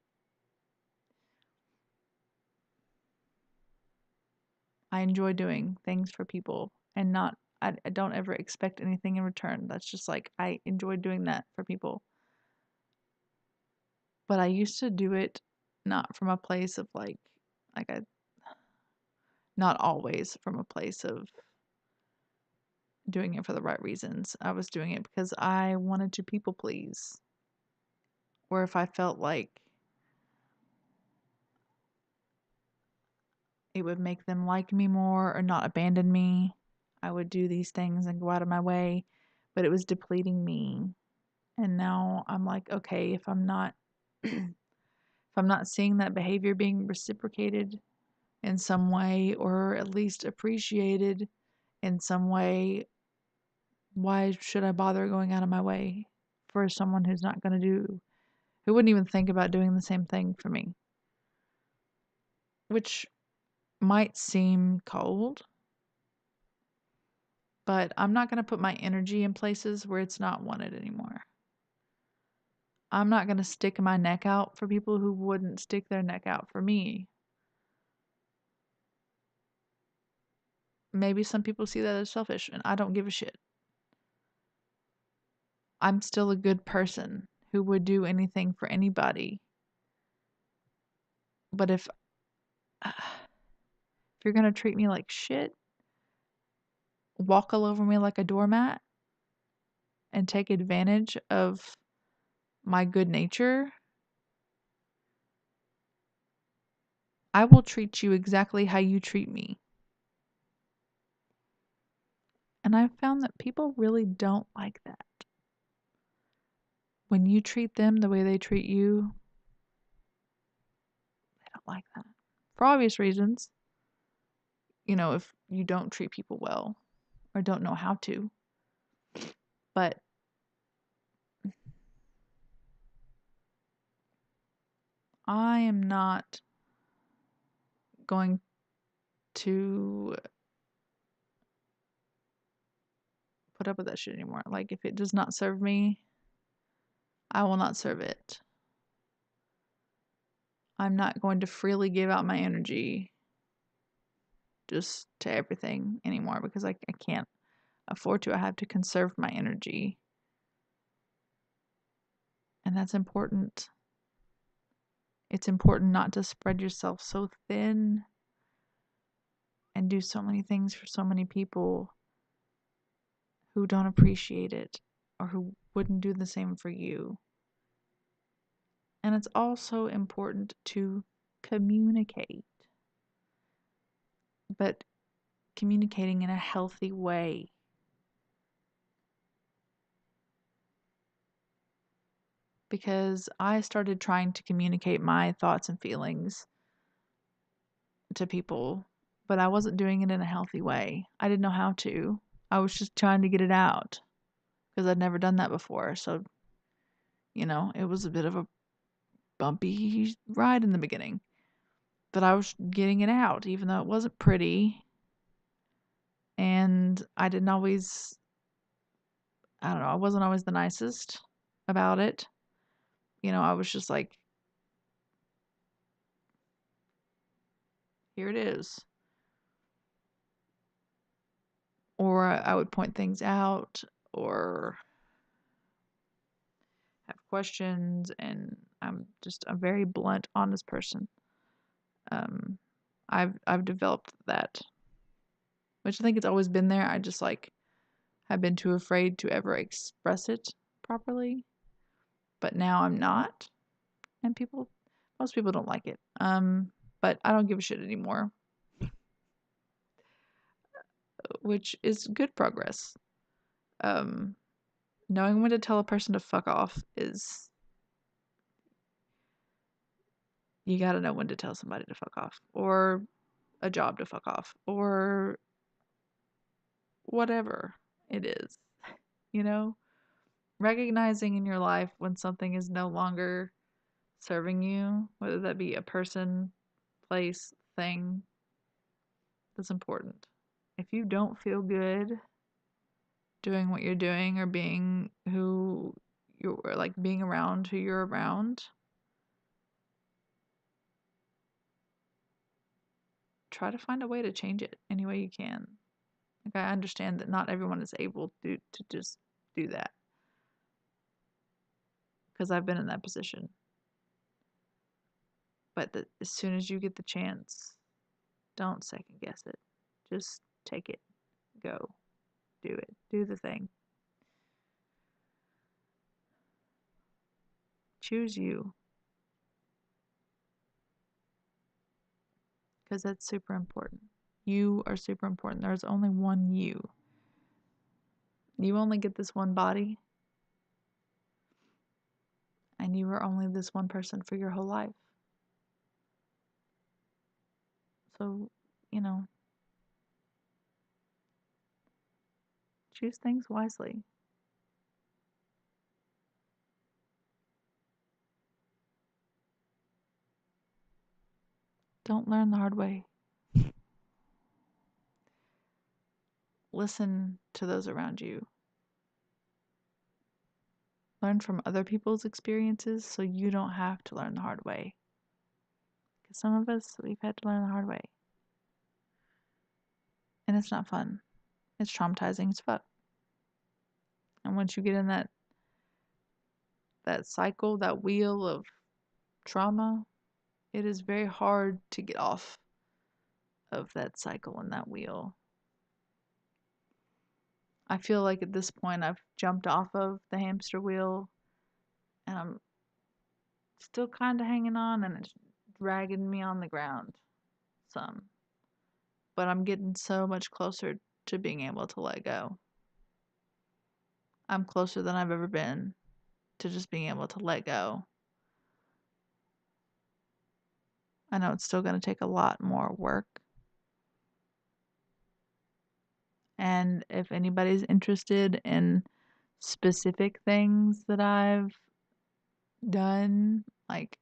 Speaker 1: I enjoy doing things for people and not, I don't ever expect anything in return. That's just like, I enjoy doing that for people. But I used to do it not from a place of like I, not always from a place of doing it for the right reasons. I was doing it because I wanted to people please. Or if I felt like it would make them like me more or not abandon me, I would do these things and go out of my way, but it was depleting me. And now I'm like, okay, if I'm not if I'm not seeing that behavior being reciprocated in some way or at least appreciated in some way, why should I bother going out of my way for someone who's not going to do, who wouldn't even think about doing the same thing for me? Which might seem cold, but I'm not going to put my energy in places where it's not wanted anymore. I'm not going to stick my neck out for people who wouldn't stick their neck out for me. Maybe some people see that as selfish, and I don't give a shit. I'm still a good person who would do anything for anybody. But if you're going to treat me like shit, walk all over me like a doormat, and take advantage of my good nature, I will treat you exactly how you treat me. And I've found that people really don't like that. When you treat them the way they treat you, they don't like that. For obvious reasons. You know, if you don't treat people well or don't know how to. But I am not going to put up with that shit anymore. Like, if it does not serve me, I will not serve it. I'm not going to freely give out my energy just to everything anymore because I can't afford to. I have to conserve my energy. And that's important. It's important not to spread yourself so thin and do so many things for so many people who don't appreciate it or who wouldn't do the same for you. And it's also important to communicate, but communicating in a healthy way. Because I started trying to communicate my thoughts and feelings to people, but I wasn't doing it in a healthy way. I didn't know how to. I was just trying to get it out because I'd never done that before. So, you know, it was a bit of a bumpy ride in the beginning. But I was getting it out, even though it wasn't pretty. And I didn't always, I don't know, I wasn't always the nicest about it. I was just like, here it is. Or I would point things out or have questions, and I'm just a very blunt, honest person. I've developed that, which I think it's always been there. I just like have been too afraid to ever express it properly. But now I'm not, and most people don't like it. But I don't give a shit anymore, which is good progress. Knowing when to tell a person to fuck off is, you gotta know when to tell somebody to fuck off, or a job to fuck off, or whatever it is, you know? Recognizing in your life when something is no longer serving you, whether that be a person, place, thing, that's important. If you don't feel good doing what you're doing or being who you're like, being around who you're around, try to find a way to change it any way you can. Like, I understand that not everyone is able to just do that, because I've been in that position. But as soon as you get the chance, don't second guess it. Just take it. Go. Do it. Do the thing. Choose you. Because that's super important. You are super important. There's only one you. You only get this one body, and you are only this one person for your whole life. So, choose things wisely. Don't learn the hard way. Listen to those around you. Learn from other people's experiences so you don't have to learn the hard way. Because some of us, we've had to learn the hard way. And it's not fun. It's traumatizing as fuck. And once you get in that cycle, that wheel of trauma, it is very hard to get off of that cycle and that wheel. I feel like at this point I've jumped off of the hamster wheel, and I'm still kind of hanging on, and it's dragging me on the ground some. But I'm getting so much closer to being able to let go. I'm closer than I've ever been to just being able to let go. I know it's still going to take a lot more work. And if anybody's interested in specific things that I've done, like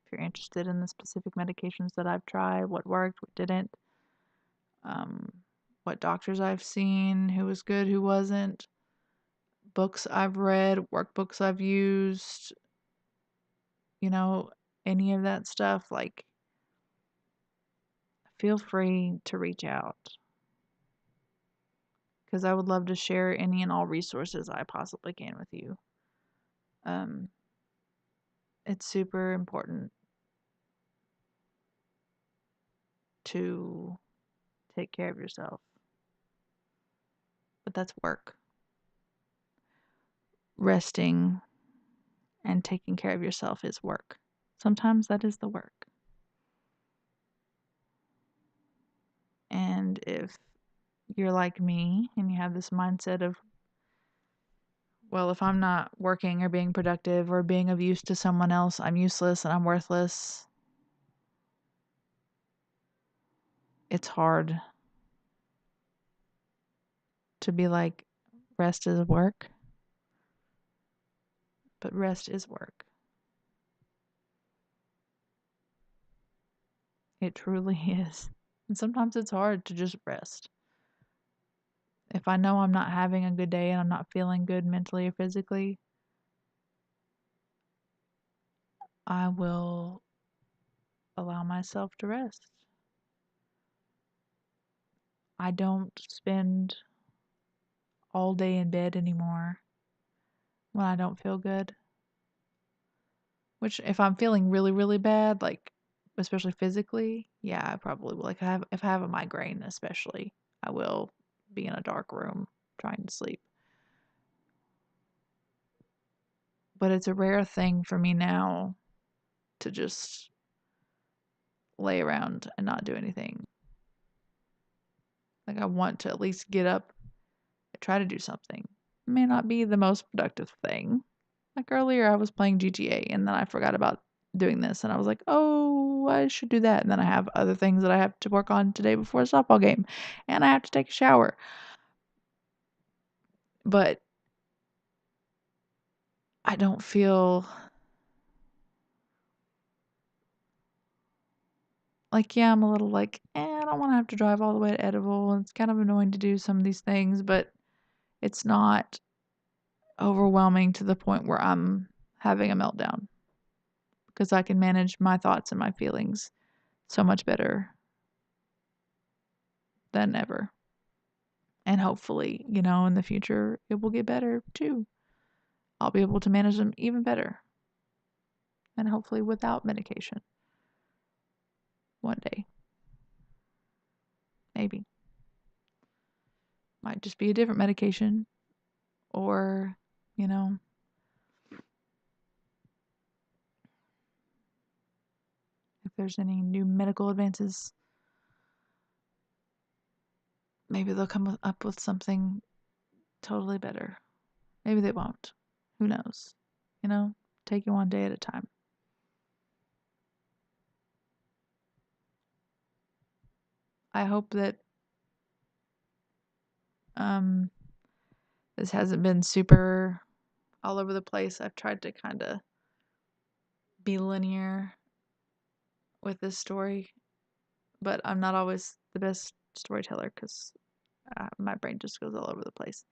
Speaker 1: if you're interested in the specific medications that I've tried, what worked, what didn't, what doctors I've seen, who was good, who wasn't, books I've read, workbooks I've used, any of that stuff, like, feel free to reach out, because I would love to share any and all resources I possibly can with you. It's super important to take care of yourself, but that's work. Resting and taking care of yourself is work. Sometimes that is the work. And if you're like me and you have this mindset of, well, if I'm not working or being productive or being of use to someone else, I'm useless and I'm worthless, it's hard to be like, rest is work. But rest is work. It truly is. And sometimes it's hard to just rest. If I know I'm not having a good day and I'm not feeling good mentally or physically, I will allow myself to rest. I don't spend all day in bed anymore when I don't feel good. Which, if I'm feeling really, really bad, like especially physically, yeah, I probably will. Like, if I have a migraine, especially, I will be in a dark room trying to sleep. But it's a rare thing for me now to just lay around and not do anything. Like, I want to at least get up and try to do something. It may not be the most productive thing. Like earlier, I was playing GTA and then I forgot about doing this, and I was like, oh, I should do that. And then I have other things that I have to work on today before a softball game, and I have to take a shower. But I don't feel like, yeah, I'm a little like, I don't want to have to drive all the way to Edible. And it's kind of annoying to do some of these things, but it's not overwhelming to the point where I'm having a meltdown because I can manage my thoughts and my feelings so much better than ever. And hopefully, in the future, it will get better too. I'll be able to manage them even better. And hopefully without medication. One day. Maybe. Might just be a different medication. Or, if there's any new medical advances, maybe they'll come up with something totally better. Maybe they won't. Who knows? Take it one day at a time. I hope that this hasn't been super all over the place. I've tried to kind of be linear with this story, but I'm not always the best storyteller because my brain just goes all over the place.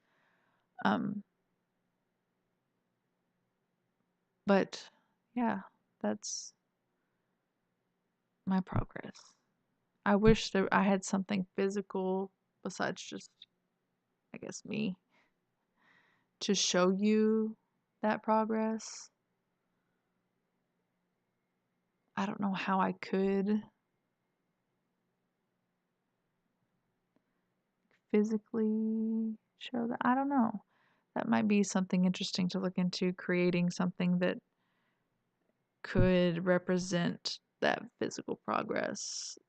Speaker 1: But yeah, that's my progress. I wish that I had something physical besides just, I guess, me to show you that progress. I don't know how I could physically show that. I don't know. That might be something interesting to look into, creating something that could represent that physical progress.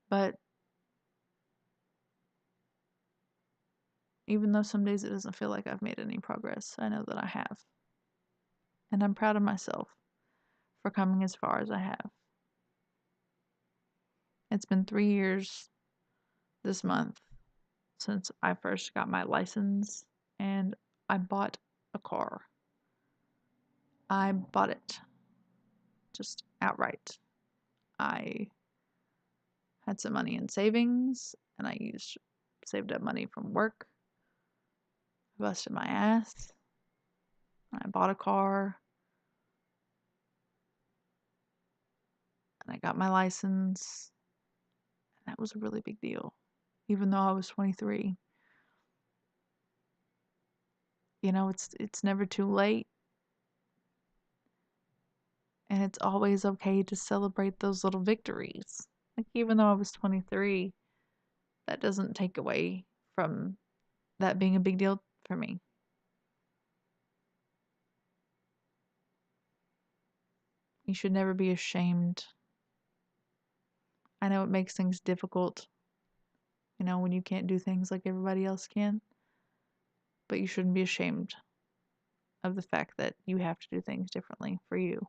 Speaker 1: But even though some days it doesn't feel like I've made any progress, I know that I have. And I'm proud of myself for coming as far as I have. It's been 3 years this month since I first got my license, and I bought a car. I bought it just outright. I had some money in savings, and I saved up money from work. I busted my ass. I bought a car, and I got my license, and that was a really big deal, even though I was 23. It's never too late, and it's always okay to celebrate those little victories. Like, even though I was 23, that doesn't take away from that being a big deal for me. You should never be ashamed. I know it makes things difficult, when you can't do things like everybody else can, but you shouldn't be ashamed of the fact that you have to do things differently for you.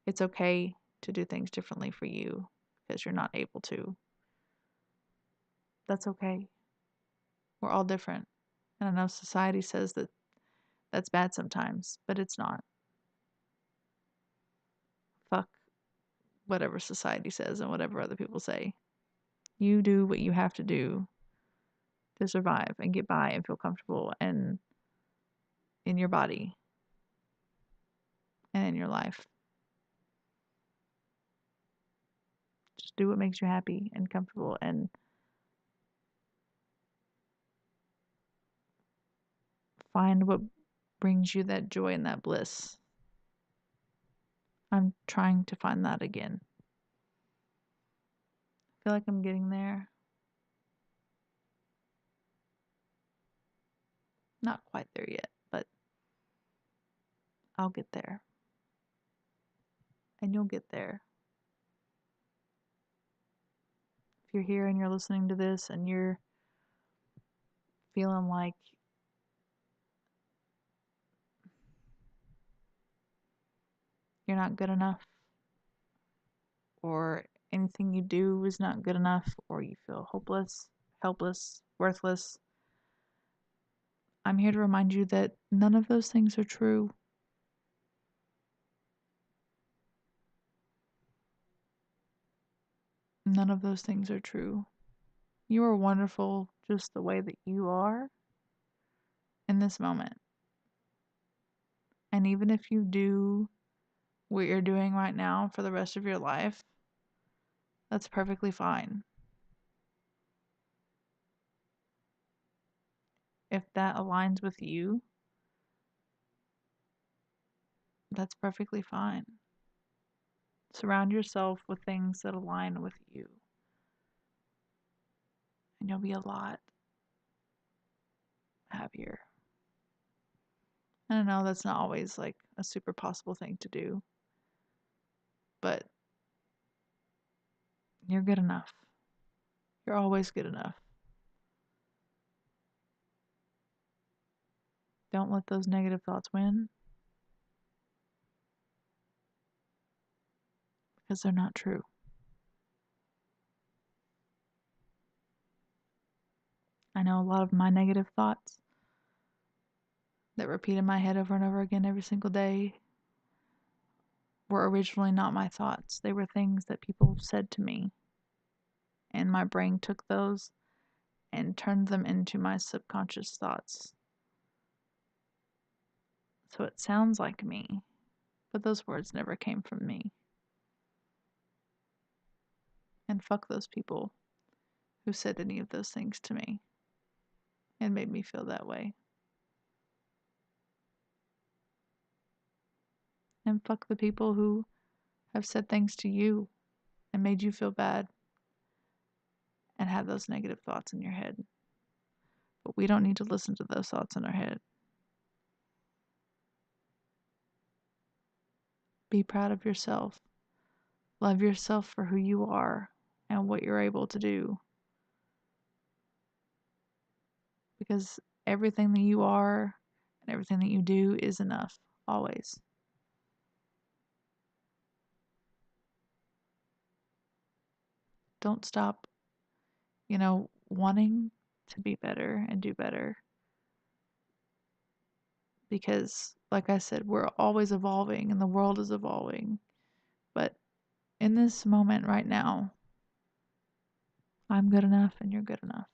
Speaker 1: It's okay to do things differently for you because you're not able to. That's okay. We're all different. And I know society says that that's bad sometimes, but it's not. whatever society says and whatever other people say. You do what you have to do to survive and get by and feel comfortable and in your body and in your life. Just do what makes you happy and comfortable and find what brings you that joy and that bliss. I'm trying to find that again. I feel like I'm getting there. Not quite there yet, but I'll get there. And you'll get there. If you're here and you're listening to this and you're feeling like you're not good enough, or anything you do is not good enough, or you feel hopeless, helpless, worthless, I'm here to remind you that none of those things are true. None of those things are true. You are wonderful just the way that you are in this moment. And even if you do what you're doing right now for the rest of your life, that's perfectly fine. If that aligns with you, that's perfectly fine. Surround yourself with things that align with you, and you'll be a lot happier. And I know that's not always like a super possible thing to do, but you're good enough. You're always good enough. Don't let those negative thoughts win, because they're not true. I know a lot of my negative thoughts that repeat in my head over and over again every single day were originally not my thoughts. They were things that people said to me, and my brain took those and turned them into my subconscious thoughts. So it sounds like me, but those words never came from me. And fuck those people who said any of those things to me and made me feel that way. And fuck the people who have said things to you and made you feel bad and had those negative thoughts in your head. But we don't need to listen to those thoughts in our head. Be proud of yourself. Love yourself for who you are and what you're able to do. Because everything that you are and everything that you do is enough, always. Don't stop, wanting to be better and do better. Because, like I said, we're always evolving and the world is evolving. But in this moment right now, I'm good enough and you're good enough.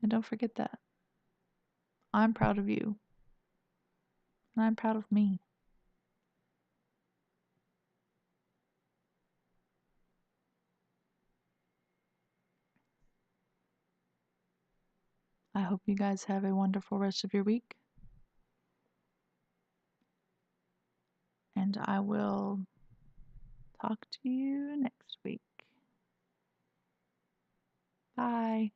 Speaker 1: And don't forget that. I'm proud of you. And I'm proud of me. I hope you guys have a wonderful rest of your week. And I will talk to you next week. Bye.